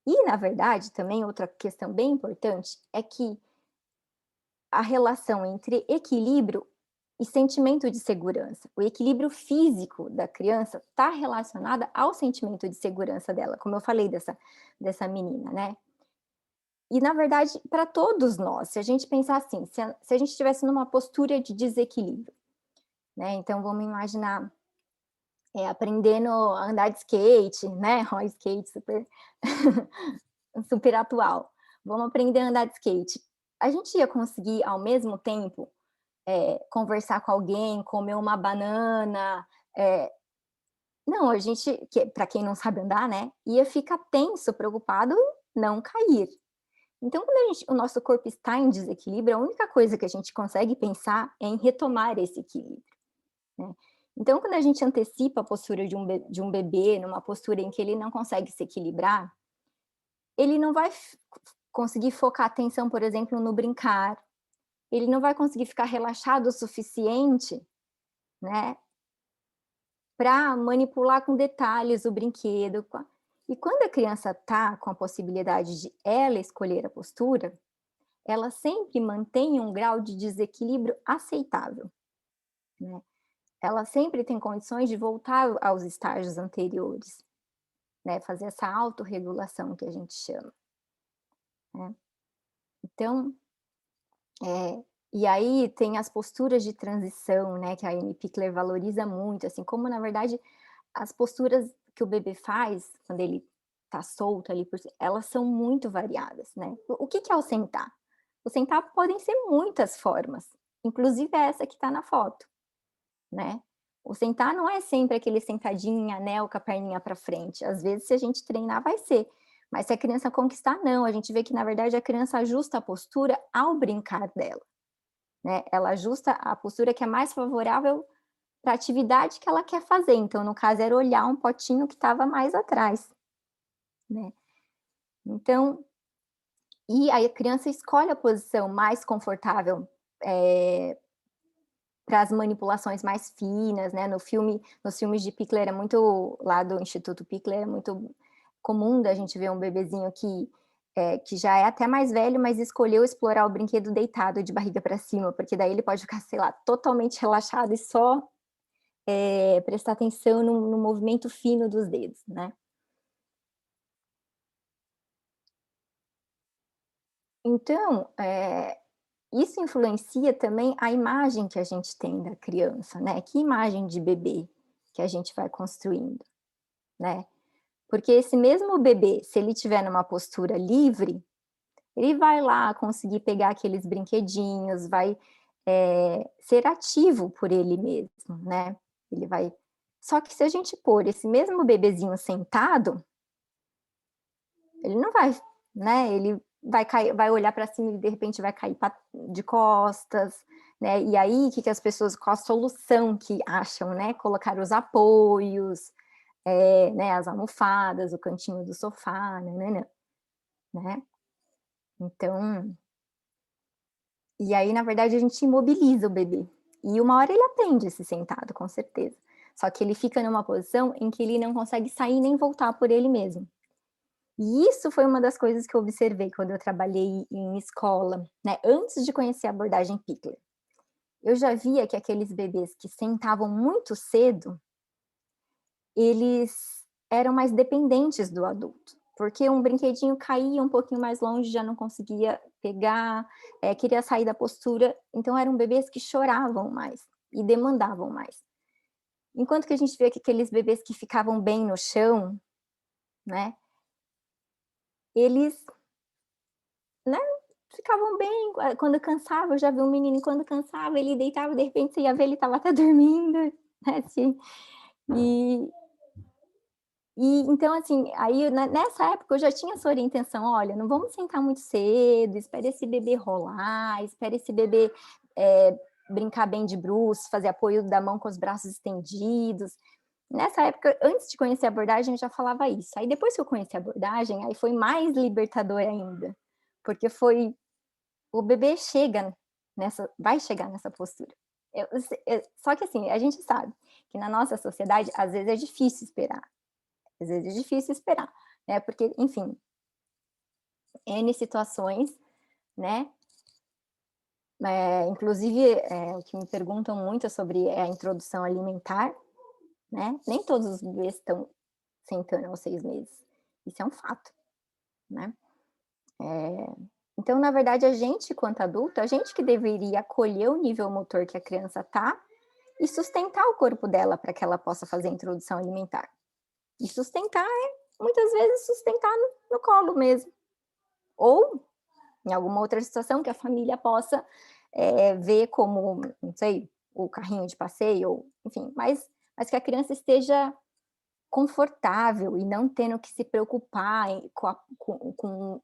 E, na verdade, também outra questão bem importante é que a relação entre equilíbrio e sentimento de segurança. O equilíbrio físico da criança está relacionado ao sentimento de segurança dela, como eu falei dessa menina, né? E, na verdade, para todos nós, se a gente pensar assim, se a gente estivesse numa postura de desequilíbrio, né? Então, vamos imaginar aprendendo a andar de skate, né? O skate super, super atual. Vamos aprender a andar de skate. A gente ia conseguir, ao mesmo tempo, conversar com alguém, comer uma banana. Não, a gente, para quem não sabe andar, né? Ia ficar tenso, preocupado em não cair. Então, quando o nosso corpo está em desequilíbrio, a única coisa que a gente consegue pensar é em retomar esse equilíbrio, né? Então, quando a gente antecipa a postura de um bebê, numa postura em que ele não consegue se equilibrar, ele não vai conseguir focar a atenção, por exemplo, no brincar, ele não vai conseguir ficar relaxado o suficiente, né, para manipular com detalhes o brinquedo. E quando a criança está com a possibilidade de ela escolher a postura, ela sempre mantém um grau de desequilíbrio aceitável, né? Ela sempre tem condições de voltar aos estágios anteriores, né? Fazer essa autorregulação que a gente chama, né? Então, e aí tem as posturas de transição, né? Que a Amy Pickler valoriza muito, assim, como, na verdade, as posturas que o bebê faz, quando ele está solto ali, elas são muito variadas, né? O que é o sentar? O sentar podem ser muitas formas, inclusive essa que está na foto, né? O sentar não é sempre aquele sentadinho em anel com a perninha para frente. Às vezes, se a gente treinar, vai ser. Mas se a criança conquistar, não. A gente vê que, na verdade, a criança ajusta a postura ao brincar dela, né? Ela ajusta a postura que é mais favorável para a atividade que ela quer fazer. Então, no caso, era olhar um potinho que estava mais atrás, né? Então, e aí a criança escolhe a posição mais confortável para as manipulações mais finas, né? Nos filmes de Pickler é muito, lá do Instituto Pickler, é muito comum da gente ver um bebezinho que já é até mais velho, mas escolheu explorar o brinquedo deitado, de barriga para cima, porque daí ele pode ficar, sei lá, totalmente relaxado e só prestar atenção no movimento fino dos dedos, né? Então, isso influencia também a imagem que a gente tem da criança, né? Que imagem de bebê que a gente vai construindo, né? Porque esse mesmo bebê, se ele estiver numa postura livre, ele vai lá conseguir pegar aqueles brinquedinhos, vai ser ativo por ele mesmo, né? Ele vai... Só que se a gente pôr esse mesmo bebezinho sentado, ele não vai, né? Ele vai cair, vai olhar para cima e de repente vai cair de costas, né? E aí, o que as pessoas, qual a solução que acham, né? Colocar os apoios, né? As almofadas, o cantinho do sofá, né? Então, e aí, na verdade, a gente imobiliza o bebê. E uma hora ele aprende esse sentado, com certeza. Só que ele fica numa posição em que ele não consegue sair nem voltar por ele mesmo. E isso foi uma das coisas que eu observei quando eu trabalhei em escola, né? Antes de conhecer a abordagem Pickler. Eu já via que aqueles bebês que sentavam muito cedo, eles eram mais dependentes do adulto. Porque um brinquedinho caía um pouquinho mais longe, já não conseguia pegar, queria sair da postura. Então, eram bebês que choravam mais e demandavam mais. Enquanto que a gente vê que aqueles bebês que ficavam bem no chão, né? Eles, né, ficavam bem. Quando cansava, eu já vi um menino, quando cansava, ele deitava, de repente você ia ver, ele estava até dormindo, né, assim. E então, assim, aí nessa época eu já tinha essa orientação, olha, não vamos sentar muito cedo, espere esse bebê rolar, espere esse bebê brincar bem de bruços, fazer apoio da mão com os braços estendidos. Nessa época, antes de conhecer a abordagem, eu já falava isso. Aí depois que eu conheci a abordagem, aí foi mais libertador ainda, porque o bebê vai chegar nessa postura. Só que assim, a gente sabe que na nossa sociedade, às vezes é difícil esperar. Às vezes é difícil esperar, né? Porque, enfim, N situações, né? Inclusive, o que me perguntam muito é sobre a introdução alimentar, né? Nem todos os bebês estão sentando aos 6 meses. Isso é um fato, né? Então, na verdade, a gente, quanto adulto, a gente que deveria acolher o nível motor que a criança está e sustentar o corpo dela para que ela possa fazer a introdução alimentar. E sustentar muitas vezes, sustentar no colo mesmo. Ou em alguma outra situação que a família possa ver como, não sei, o carrinho de passeio, ou, enfim, mas que a criança esteja confortável e não tendo que se preocupar com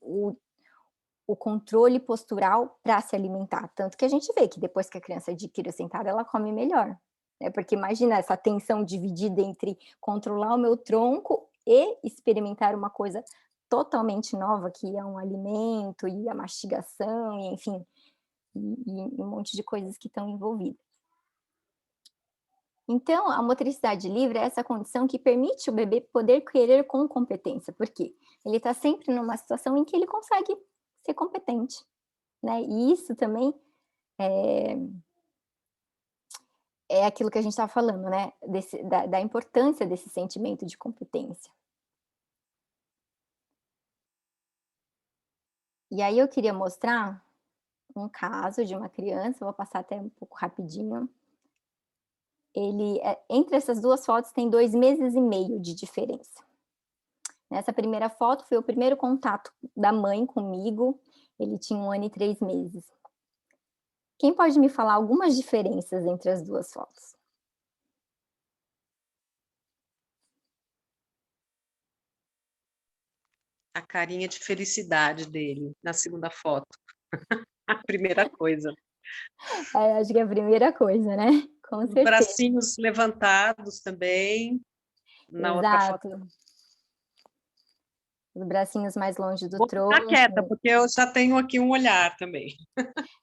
o controle postural para se alimentar. Tanto que a gente vê que depois que a criança adquire o sentado, ela come melhor. Né? Porque imagina essa tensão dividida entre controlar o meu tronco e experimentar uma coisa totalmente nova, que é um alimento, e a mastigação, e, enfim, e um monte de coisas que estão envolvidas. Então, a motricidade livre é essa condição que permite o bebê poder querer com competência. Por quê? Ele está sempre numa situação em que ele consegue ser competente, né? E isso também é aquilo que a gente estava falando, né? Da importância desse sentimento de competência. E aí eu queria mostrar um caso de uma criança, vou passar até um pouco rapidinho. Entre essas duas fotos tem 2 meses e meio de diferença. Nessa primeira foto foi o primeiro contato da mãe comigo, ele tinha 1 ano e 3 meses. Quem pode me falar algumas diferenças entre as duas fotos?
A carinha de felicidade dele na segunda foto. A primeira coisa.
Acho que é a primeira coisa, né? Com certeza.
Os bracinhos levantados também. Na outra foto.
Os bracinhos mais longe do
Vou
tronco.
ficar quieta, porque eu já tenho aqui um olhar também.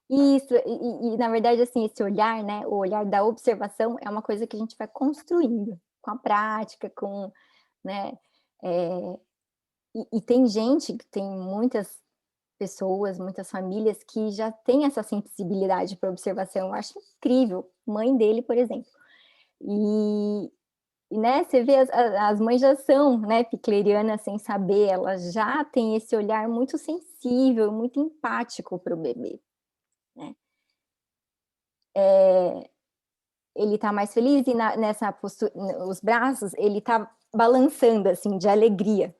Isso, e na verdade, assim, esse olhar, né, o olhar da observação é uma coisa que a gente vai construindo com a prática, né, e tem gente, tem muitas pessoas, muitas famílias que já têm essa sensibilidade para observação, eu acho incrível, mãe dele, por exemplo, e né, você vê, as mães já são, né, piclerianas sem saber, elas já têm esse olhar muito sensível, muito empático para o bebê, né. Ele tá mais feliz e nessa postura, os braços, ele tá balançando, assim, de alegria.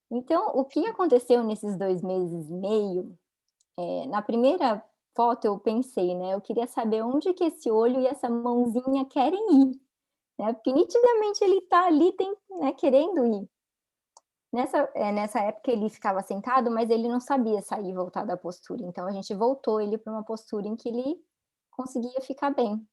Então, o que aconteceu nesses 2 meses e meio, na primeira foto eu pensei, né, eu queria saber onde que esse olho e essa mãozinha querem ir, né, porque nitidamente ele tá ali, né, querendo ir. Nessa época ele ficava sentado, mas ele não sabia sair e voltar da postura, então a gente voltou ele para uma postura em que ele conseguia ficar bem.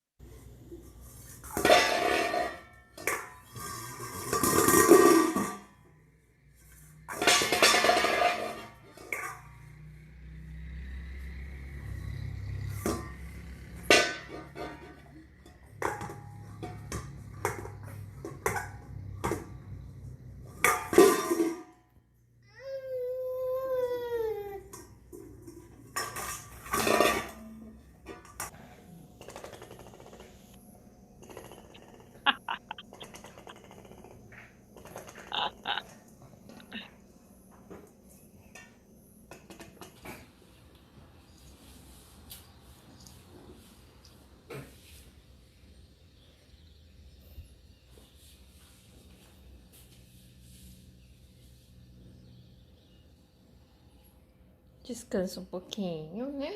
Descansa um pouquinho, né?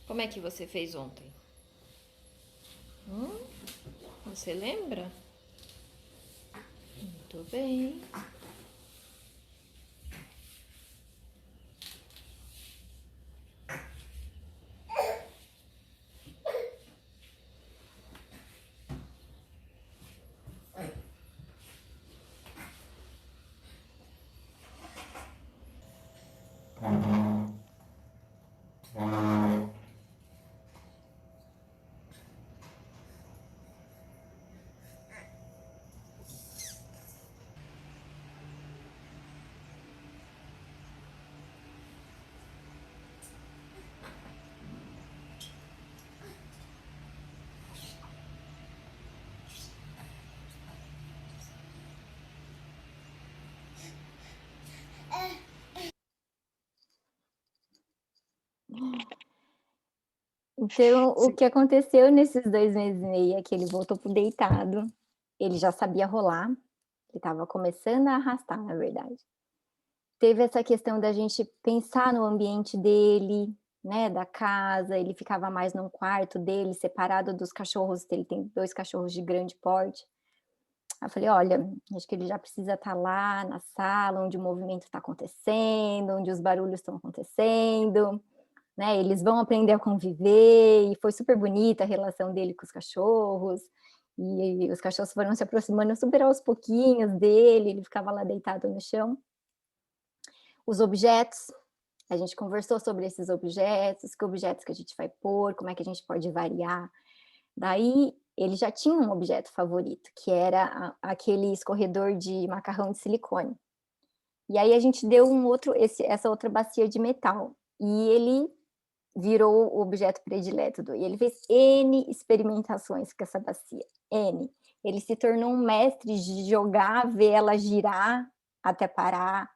Como é que você fez ontem? Você lembra? Muito bem.
Então, o que aconteceu nesses 2 meses e meio é que ele voltou pro deitado, ele já sabia rolar, ele estava começando a arrastar, na verdade. Teve essa questão da gente pensar no ambiente dele, né, da casa, ele ficava mais num quarto dele, separado dos cachorros, ele tem 2 cachorros de grande porte. Aí eu falei: "Olha, acho que ele já precisa estar lá na sala onde o movimento está acontecendo, onde os barulhos estão acontecendo, né, eles vão aprender a conviver", e foi super bonita a relação dele com os cachorros, e os cachorros foram se aproximando super aos pouquinhos dele, ele ficava lá deitado no chão. Os objetos, a gente conversou sobre esses objetos, que objetos que a gente vai pôr, como é que a gente pode variar. Daí, ele já tinha um objeto favorito, que era aquele escorredor de macarrão de silicone. E aí a gente deu essa outra bacia de metal, e ele virou o objeto predileto e ele fez N experimentações com essa bacia, N. Ele se tornou um mestre de jogar, ver ela girar até parar,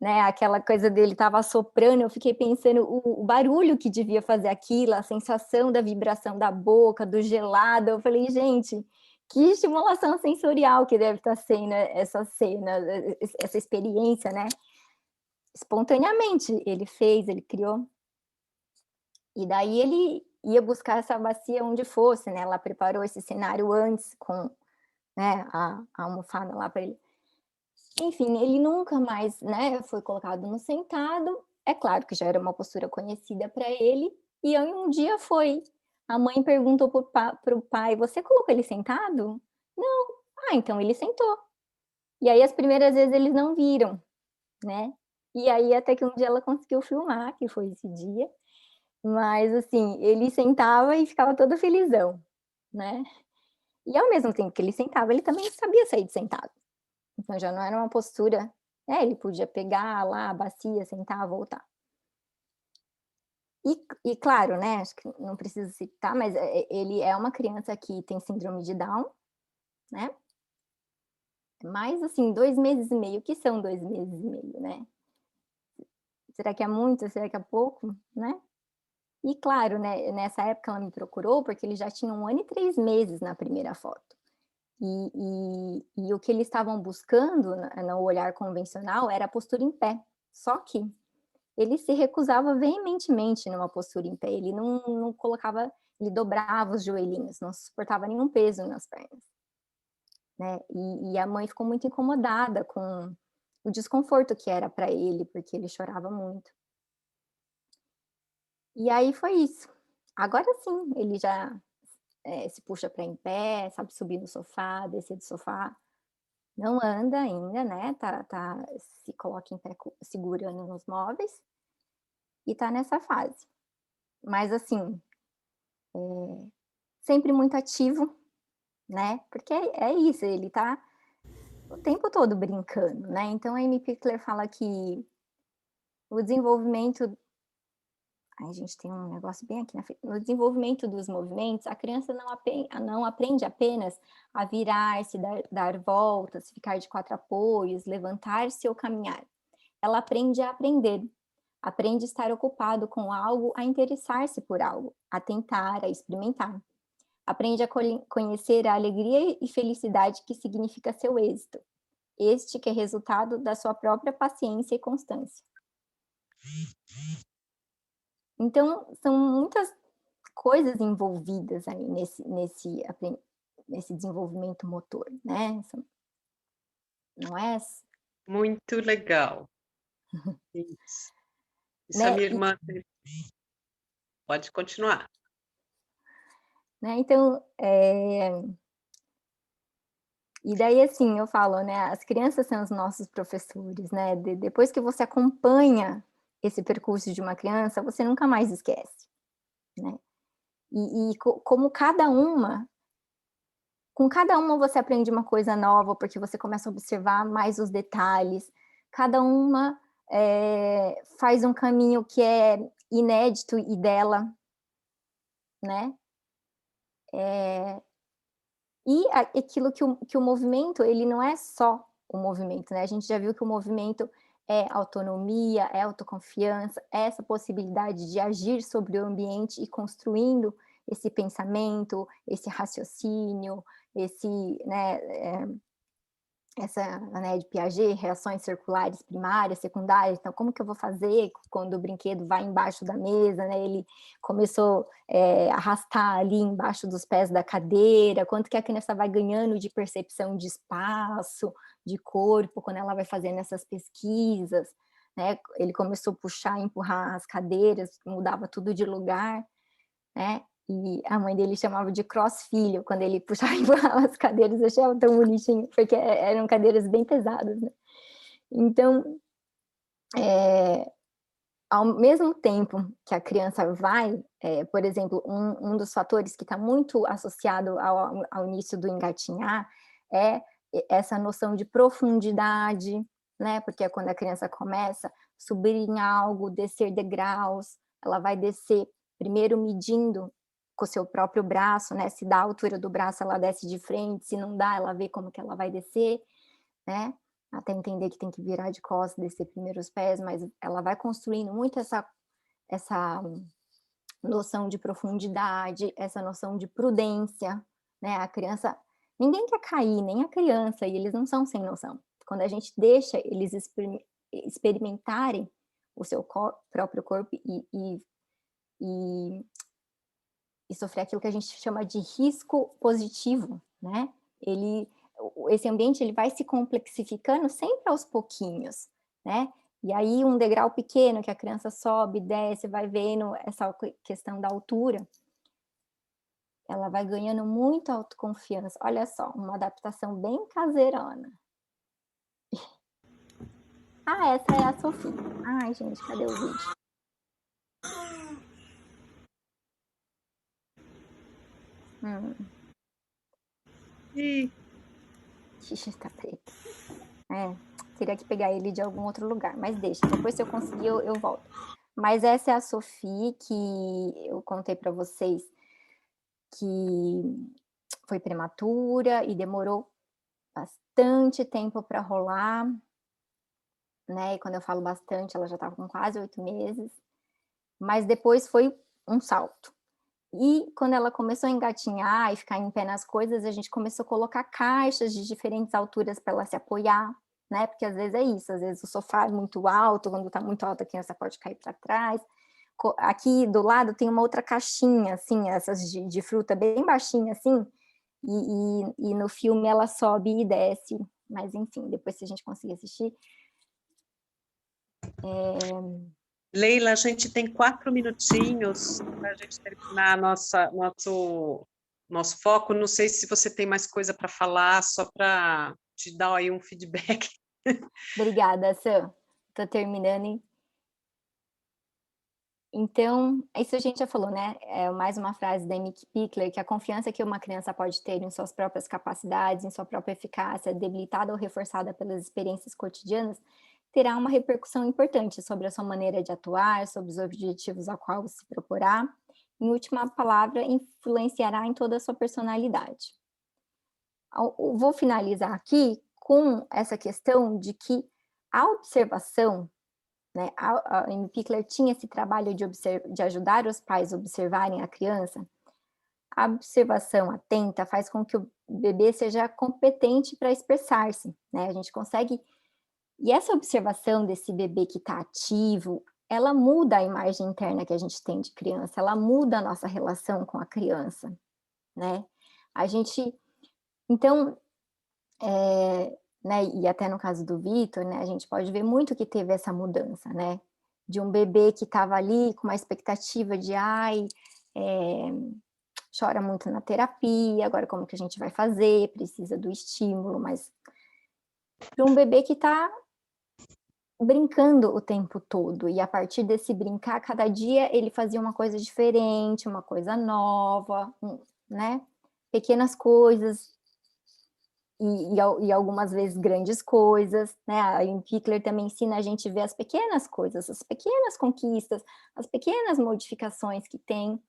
né, aquela coisa dele estava soprando, eu fiquei pensando o barulho que devia fazer aquilo, a sensação da vibração da boca, do gelado, eu falei: "Gente, que estimulação sensorial que deve estar sendo essa cena, essa experiência", né. Espontaneamente ele fez, ele criou. E daí ele ia buscar essa bacia onde fosse, né, ela preparou esse cenário antes com, né, a almofada lá para ele. Enfim, ele nunca mais, né, foi colocado no sentado, é claro que já era uma postura conhecida para ele, e aí um dia foi. A mãe perguntou para o pai: "Você colocou ele sentado?" "Não." "Ah, então ele sentou." E aí as primeiras vezes eles não viram, né, e aí até que um dia ela conseguiu filmar, que foi esse dia, mas assim, ele sentava e ficava todo felizão, né. E ao mesmo tempo que ele sentava, ele também sabia sair de sentado. Então já não era uma postura, ele podia pegar lá a bacia, sentar, voltar. E claro, né, acho que não preciso citar, mas, ele é uma criança que tem síndrome de Down, né. Mas assim, 2 meses e meio, o que são 2 meses e meio, né? Será que é muito? Será que é pouco, né? E claro, né, nessa época ela me procurou, porque ele já tinha 1 ano e 3 meses na primeira foto. E o que eles estavam buscando no olhar convencional era a postura em pé, só que ele se recusava veementemente numa postura em pé, ele não colocava, ele dobrava os joelhinhos, não suportava nenhum peso nas pernas, né, e a mãe ficou muito incomodada com o desconforto que era para ele, porque ele chorava muito. E aí foi isso. Agora sim, ele já, se puxa para em pé, sabe subir no sofá, descer do sofá. Não anda ainda, né, se coloca em pé segurando nos móveis, e tá nessa fase. Mas assim, sempre muito ativo, né, porque é isso, ele tá o tempo todo brincando, né, então a Amy Pickler fala que o desenvolvimento, a gente tem um negócio bem aqui na frente. No desenvolvimento dos movimentos, a criança não aprende apenas a virar-se, dar voltas, ficar de 4 apoios, levantar-se ou caminhar. Ela aprende a aprender, aprende a estar ocupado com algo, a interessar-se por algo, a tentar, a experimentar. Aprende a conhecer a alegria e felicidade que significa seu êxito. Este que é resultado da sua própria paciência e constância. Então, são muitas coisas envolvidas aí nesse desenvolvimento motor, né? Não é?
Muito legal. Isso. Isso a
Né?
minha irmã. Pode continuar.
Né? Então, e daí assim, eu falo, né? As crianças são os nossos professores, né? Depois que você acompanha esse percurso de uma criança, você nunca mais esquece, né? Como com cada uma você aprende uma coisa nova, porque você começa a observar mais os detalhes, cada uma faz um caminho que é inédito e dela, né? E aquilo que o movimento, ele não é só o movimento, né? A gente já viu que o movimento é autonomia, é autoconfiança, é essa possibilidade de agir sobre o ambiente e construindo esse pensamento, esse raciocínio, esse, né, essa, né, de Piaget, reações circulares primárias, secundárias. Então, como que eu vou fazer quando o brinquedo vai embaixo da mesa, né? Ele começou a arrastar ali embaixo dos pés da cadeira, quanto que a criança vai ganhando de percepção de espaço, de corpo, quando ela vai fazendo essas pesquisas, né? Ele começou a puxar, empurrar as cadeiras, mudava tudo de lugar, né? E a mãe dele chamava de cross-filho, quando ele puxava e empurrava as cadeiras, eu achava tão bonitinho, porque eram cadeiras bem pesadas, né? Então, ao mesmo tempo que a criança vai, por exemplo, um dos fatores que está muito associado ao início do engatinhar é essa noção de profundidade, né? Porque é quando a criança começa a subir em algo, descer degraus, ela vai descer primeiro medindo com o seu próprio braço, né? Se dá a altura do braço, ela desce de frente, se não dá, ela vê como que ela vai descer, né? Até entender que tem que virar de costas, descer primeiro os pés, mas ela vai construindo muito essa noção de profundidade, essa noção de prudência, né? A criança, ninguém quer cair, nem a criança, e eles não são sem noção. Quando a gente deixa eles experimentarem o seu próprio corpo e sofrer aquilo que a gente chama de risco positivo, né? Esse ambiente ele vai se complexificando sempre aos pouquinhos, né? E aí um degrau pequeno que a criança sobe, desce, vai vendo essa questão da altura, ela vai ganhando muita autoconfiança. Olha só, uma adaptação bem caseirana. Ah, essa é a Sofia. Ai, gente, cadê o vídeo? Xixi, tá preto. Teria que pegar ele de algum outro lugar, mas deixa. Depois, se eu conseguir, eu volto. Mas essa é a Sophie, que eu contei para vocês que foi prematura e demorou bastante tempo para rolar, né? E quando eu falo bastante, ela já estava com quase 8 meses. Mas depois foi um salto. E quando ela começou a engatinhar e ficar em pé nas coisas, a gente começou a colocar caixas de diferentes alturas para ela se apoiar, né? Porque às vezes é isso, às vezes o sofá é muito alto, quando está muito alto a criança pode cair para trás. Aqui do lado tem uma outra caixinha, assim, essas de fruta bem baixinha, assim, e no filme ela sobe e desce, mas enfim, depois se a gente conseguir assistir.
Leila, a gente tem 4 minutinhos para a gente terminar nosso foco. Não sei se você tem mais coisa para falar, só para te dar aí um feedback.
Obrigada, Sam. Estou terminando, hein? Então, isso a gente já falou, né? É mais uma frase da Amy Pickler, que a confiança que uma criança pode ter em suas próprias capacidades, em sua própria eficácia, debilitada ou reforçada pelas experiências cotidianas, terá uma repercussão importante sobre a sua maneira de atuar, sobre os objetivos a qual se proporá. Em última palavra, influenciará em toda a sua personalidade. Vou finalizar aqui com essa questão de que a observação, né, a Amy Pickler tinha esse trabalho de ajudar os pais a observarem a criança. A observação atenta faz com que o bebê seja competente para expressar-se, né? A gente consegue. E essa observação desse bebê que está ativo, ela muda a imagem interna que a gente tem de criança, ela muda a nossa relação com a criança, né? A gente, então, né, e até no caso do Vitor, né, a gente pode ver muito que teve essa mudança, né? De um bebê que estava ali com uma expectativa de, chora muito na terapia, agora como que a gente vai fazer? Precisa do estímulo, mas para um bebê que está brincando o tempo todo, e a partir desse brincar, cada dia ele fazia uma coisa diferente, uma coisa nova, né? Pequenas coisas, e algumas vezes grandes coisas, né? A Amy Pickler também ensina a gente a ver as pequenas coisas, as pequenas conquistas, as pequenas modificações que tem,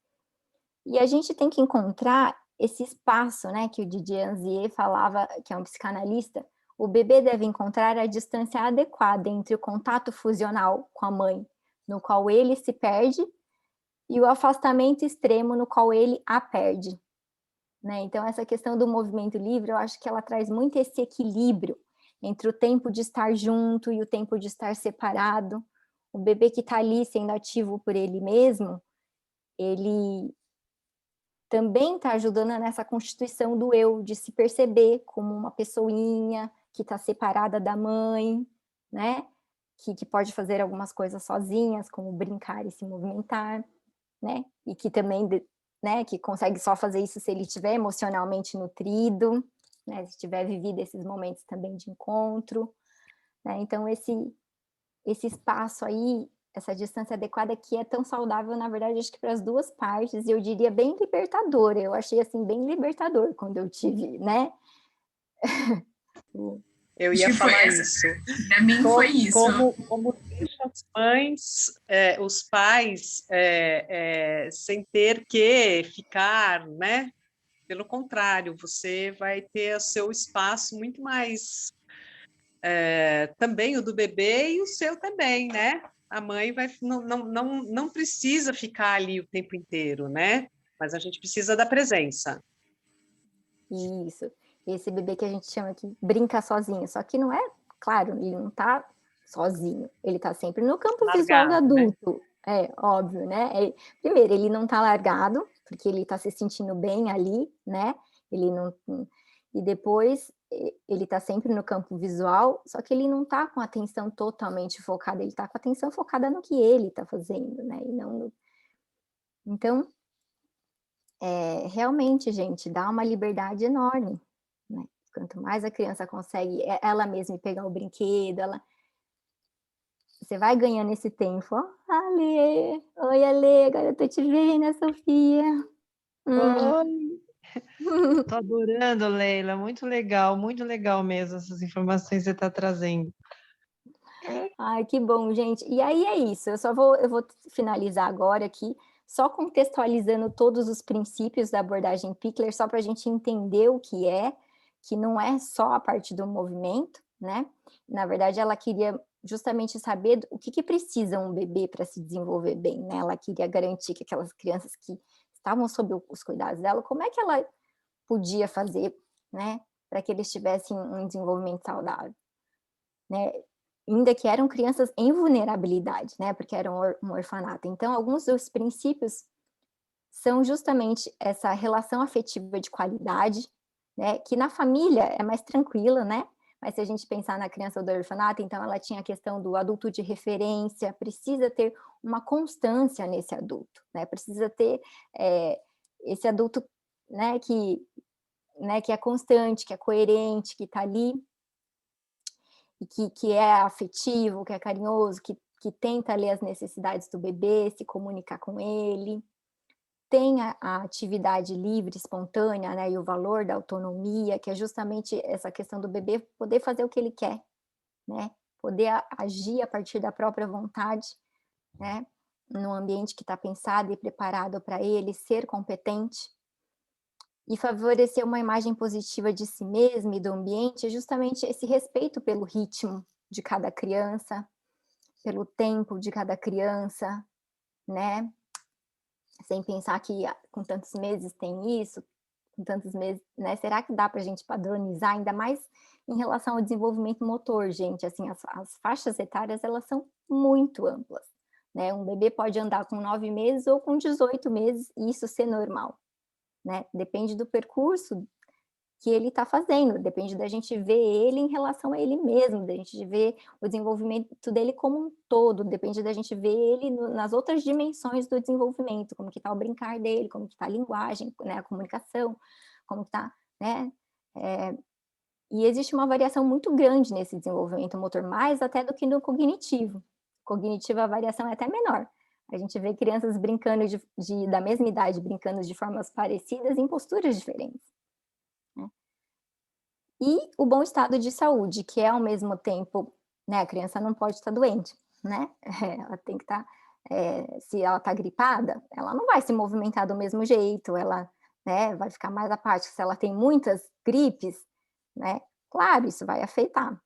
e a gente tem que encontrar esse espaço, né? Que o Didier Anzier falava, que é um psicanalista, o bebê deve encontrar a distância adequada entre o contato fusional com a mãe, no qual ele se perde, e o afastamento extremo no qual ele a perde. Né? Então, essa questão do movimento livre, eu acho que ela traz muito esse equilíbrio entre o tempo de estar junto e o tempo de estar separado. O bebê que está ali sendo ativo por ele mesmo, ele também está ajudando nessa constituição do eu, de se perceber como uma pessoinha que está separada da mãe, né? Que pode fazer algumas coisas sozinhas, como brincar e se movimentar, né? E que também, né, que consegue só fazer isso se ele estiver emocionalmente nutrido, né? Se tiver vivido esses momentos também de encontro, né? Então, esse espaço aí, essa distância adequada que é tão saudável, na verdade, acho que para as duas partes, e eu diria bem libertador. Eu achei, assim, bem libertador quando eu tive, né?
Eu ia falar isso.
Para mim foi isso.
Como deixa as mães, os pais, sem ter que ficar, né? Pelo contrário, você vai ter o seu espaço muito mais, também o do bebê e o seu também, né? A mãe não precisa ficar ali o tempo inteiro, né? Mas a gente precisa da presença.
Isso. Esse bebê que a gente chama que brinca sozinho, só que não é, claro, ele não tá sozinho, ele tá sempre no campo visual do adulto, né? É óbvio, né? Primeiro, ele não tá largado, porque ele tá se sentindo bem ali, né? Ele não... E depois, ele tá sempre no campo visual, só que ele não tá com a atenção totalmente focada, ele tá com a atenção focada no que ele tá fazendo, né? E não no... Então, realmente, gente, dá uma liberdade enorme, né? Quanto mais a criança consegue ela mesma pegar o brinquedo, você vai ganhando esse tempo. Ó, Ale! Oi, Ale, agora eu tô te vendo, a Sofia.
Oi! Tô adorando, Leila, muito legal mesmo essas informações que você está trazendo.
Ai, que bom, gente. E aí é isso, eu vou finalizar agora aqui, só contextualizando todos os princípios da abordagem Pickler, só para a gente entender o que não é só a parte do movimento, né? Na verdade, ela queria justamente saber o que precisa um bebê para se desenvolver bem, né? Ela queria garantir que aquelas crianças que estavam sob os cuidados dela, como é que ela podia fazer, né? Para que eles tivessem um desenvolvimento saudável, né? Ainda que eram crianças em vulnerabilidade, né? Porque era um orfanato. Então, alguns dos princípios são justamente essa relação afetiva de qualidade, né? Que na família é mais tranquila, né? Mas se a gente pensar na criança do orfanato, então ela tinha a questão do adulto de referência, precisa ter uma constância nesse adulto, né? Precisa ter esse adulto, né, que é constante, que é coerente, que está ali, e que é afetivo, que é carinhoso, que tenta ler as necessidades do bebê, se comunicar com ele, tem a atividade livre, espontânea, né, e o valor da autonomia, que é justamente essa questão do bebê poder fazer o que ele quer, né, poder agir a partir da própria vontade, né, num ambiente que está pensado e preparado para ele, ser competente, e favorecer uma imagem positiva de si mesmo e do ambiente é justamente esse respeito pelo ritmo de cada criança, pelo tempo de cada criança, né? Sem pensar que com tantos meses tem isso, com tantos meses, né? Será que dá para a gente padronizar, ainda mais em relação ao desenvolvimento motor, gente? Assim, as faixas etárias, elas são muito amplas, né? Um bebê pode andar com 9 meses ou com 18 meses e isso ser normal. Né? Depende do percurso que ele está fazendo, depende da gente ver ele em relação a ele mesmo, da gente ver o desenvolvimento dele como um todo, depende da gente ver ele nas outras dimensões do desenvolvimento, como que está o brincar dele, como que está a linguagem, né, a comunicação, como que está, né? E existe uma variação muito grande nesse desenvolvimento motor, mais até do que no cognitivo. Cognitivo, a variação é até menor. A gente vê crianças brincando da mesma idade, brincando de formas parecidas em posturas diferentes. Né? E o bom estado de saúde, que é ao mesmo tempo, né, a criança não pode estar doente, né? Ela tem que estar, se ela está gripada, ela não vai se movimentar do mesmo jeito, ela, né, vai ficar mais apática. Se ela tem muitas gripes, né, Claro, isso vai afetar.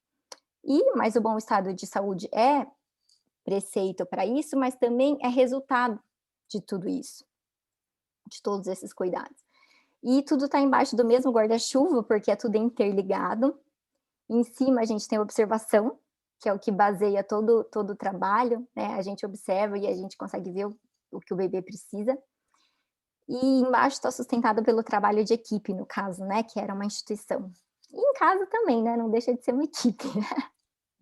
Mas o bom estado de saúde é preceito para isso, mas também é resultado de tudo isso, de todos esses cuidados. E tudo está embaixo do mesmo guarda-chuva, porque é tudo interligado. Em cima a gente tem a observação, que é o que baseia todo o trabalho, né? A gente observa e a gente consegue ver o que o bebê precisa. E embaixo está sustentado pelo trabalho de equipe, no caso, né? Que era uma instituição. E em casa também, né? Não deixa de ser uma equipe, né?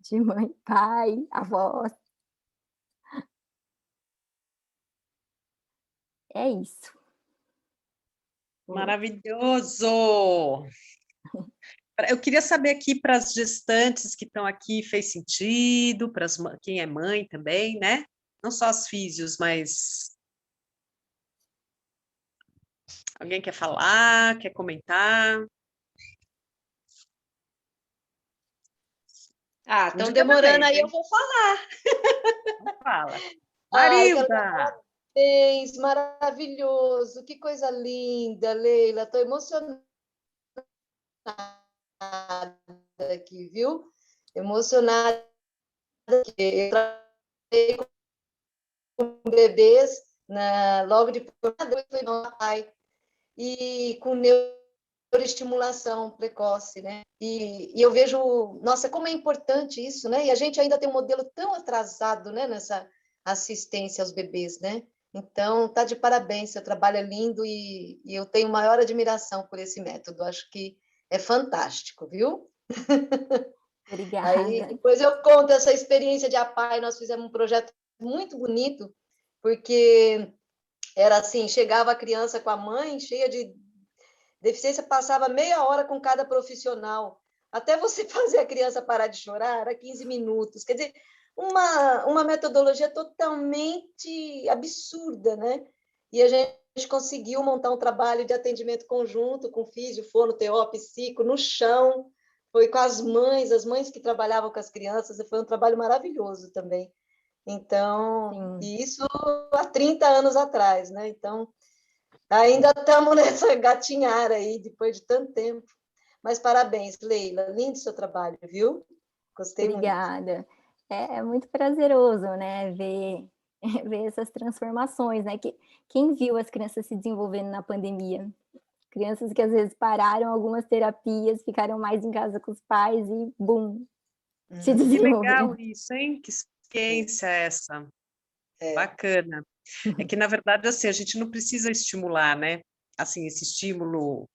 De mãe, pai, avós. É isso.
Maravilhoso! Eu queria saber aqui para as gestantes que estão aqui, fez sentido, para quem é mãe também, né? Não só as físios, mas alguém quer falar, quer comentar?
Estão demorando aí, eu vou falar.
Fala.
Marilda!
Parabéns,
maravilhoso, que coisa linda, Leila, estou emocionada aqui, viu? Emocionada, eu trabalhei com bebês logo depois foi meu pai, e com neuroestimulação precoce, né? E eu vejo, nossa, como é importante isso, né? E a gente ainda tem um modelo tão atrasado, né, nessa assistência aos bebês, né? Então, tá de parabéns, seu trabalho é lindo e eu tenho maior admiração por esse método, acho que é fantástico, viu?
Obrigada.
Aí, depois eu conto essa experiência de APAE, nós fizemos um projeto muito bonito, porque era assim, chegava a criança com a mãe, cheia de deficiência, passava meia hora com cada profissional, até você fazer a criança parar de chorar, era 15 minutos, quer dizer, uma metodologia totalmente absurda, né? E a gente conseguiu montar um trabalho de atendimento conjunto com físio, fono, TO, psico, no chão, foi com as mães que trabalhavam com as crianças, e foi um trabalho maravilhoso também. Então, e isso há 30 anos atrás, né? Então, ainda estamos nessa gatinhara aí, depois de tanto tempo. Mas parabéns, Leila, lindo seu trabalho, viu? Gostei muito.
Obrigada. É muito prazeroso, né, ver essas transformações, né? Quem viu as crianças se desenvolvendo na pandemia? Crianças que às vezes pararam algumas terapias, ficaram mais em casa com os pais e, bum, se desenvolveram.
Que legal isso, hein? Que experiência essa. Bacana. É que, na verdade, assim, a gente não precisa estimular, né? Assim, esse estímulo,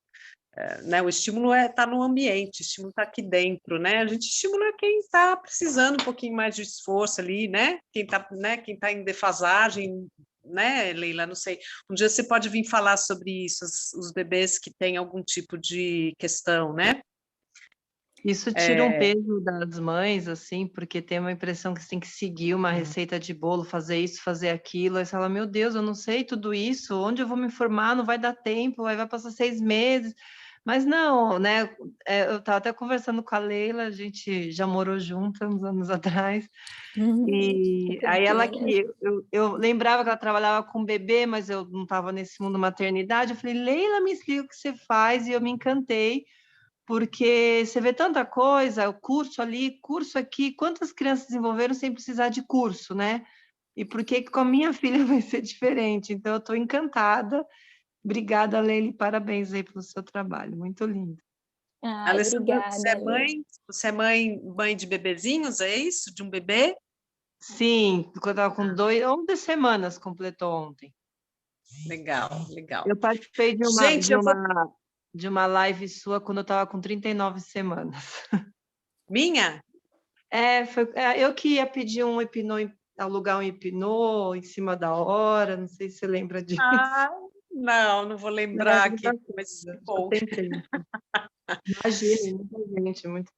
né? O estímulo está no ambiente, o estímulo está aqui dentro, né? A gente estimula quem está precisando um pouquinho mais de esforço ali, né? Quem está em defasagem, né, Leila? Não sei. Um dia você pode vir falar sobre isso, os bebês que têm algum tipo de questão, né?
Isso tira um peso das mães, assim, porque tem uma impressão que você tem que seguir uma receita de bolo, fazer isso, fazer aquilo. Aí você fala, meu Deus, eu não sei tudo isso, onde eu vou me formar? Não vai dar tempo, aí vai passar 6 meses. Mas não, né? Eu estava até conversando com a Leila, a gente já morou juntas uns anos atrás. E aí ela que eu lembrava que ela trabalhava com bebê, mas eu não estava nesse mundo maternidade. Eu falei, Leila, me explica o que você faz, e eu me encantei. Porque você vê tanta coisa, o curso ali, curso aqui, quantas crianças desenvolveram sem precisar de curso, né? E por que com a minha filha vai ser diferente? Então, eu estou encantada. Obrigada, Leila, parabéns aí pelo seu trabalho, muito lindo.
Obrigada,
você é mãe de bebezinhos, é isso? De um bebê?
Sim, quando eu estava com 11 semanas, completou ontem.
Legal, legal.
Eu participei de uma live sua quando eu estava com 39 semanas.
Minha?
Foi eu que ia pedir alugar um hipnô em cima da hora, não sei se você lembra disso.
Não vou lembrar aqui, mas bom.
Imagina, muita gente, muito.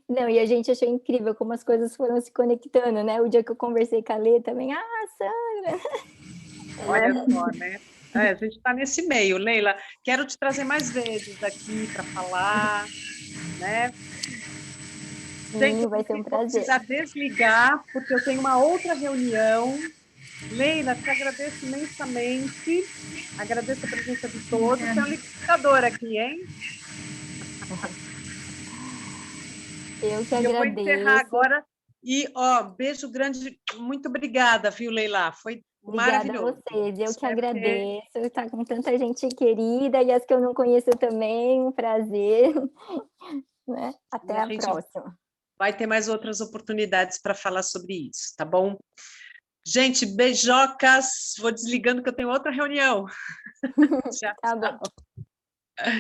Não, e a gente achou incrível como as coisas foram se conectando, né? O dia que eu conversei com a Lê também, Sandra!
Olha só, né? A gente está nesse meio, Leila. Quero te trazer mais vezes aqui para falar, né?
Sim, vai ser um prazer.
Precisar desligar, porque eu tenho uma outra reunião. Leila, te agradeço imensamente. Agradeço a presença de todos. Tem um liquidificador aqui, hein?
Eu que
Eu vou encerrar
agradeço.
agora. E, beijo grande. Muito obrigada, viu, Leila? Foi
Obrigada a
maravilhoso.
vocês, eu que
Espero ter-
agradeço estar com tanta gente querida e as que eu não conheço também, um prazer. Né? Até a
gente
próxima.
vai ter mais outras oportunidades para falar sobre isso, tá bom? Gente, beijocas. Vou desligando que eu tenho outra reunião. Tchau,
Tá bom.
tchau.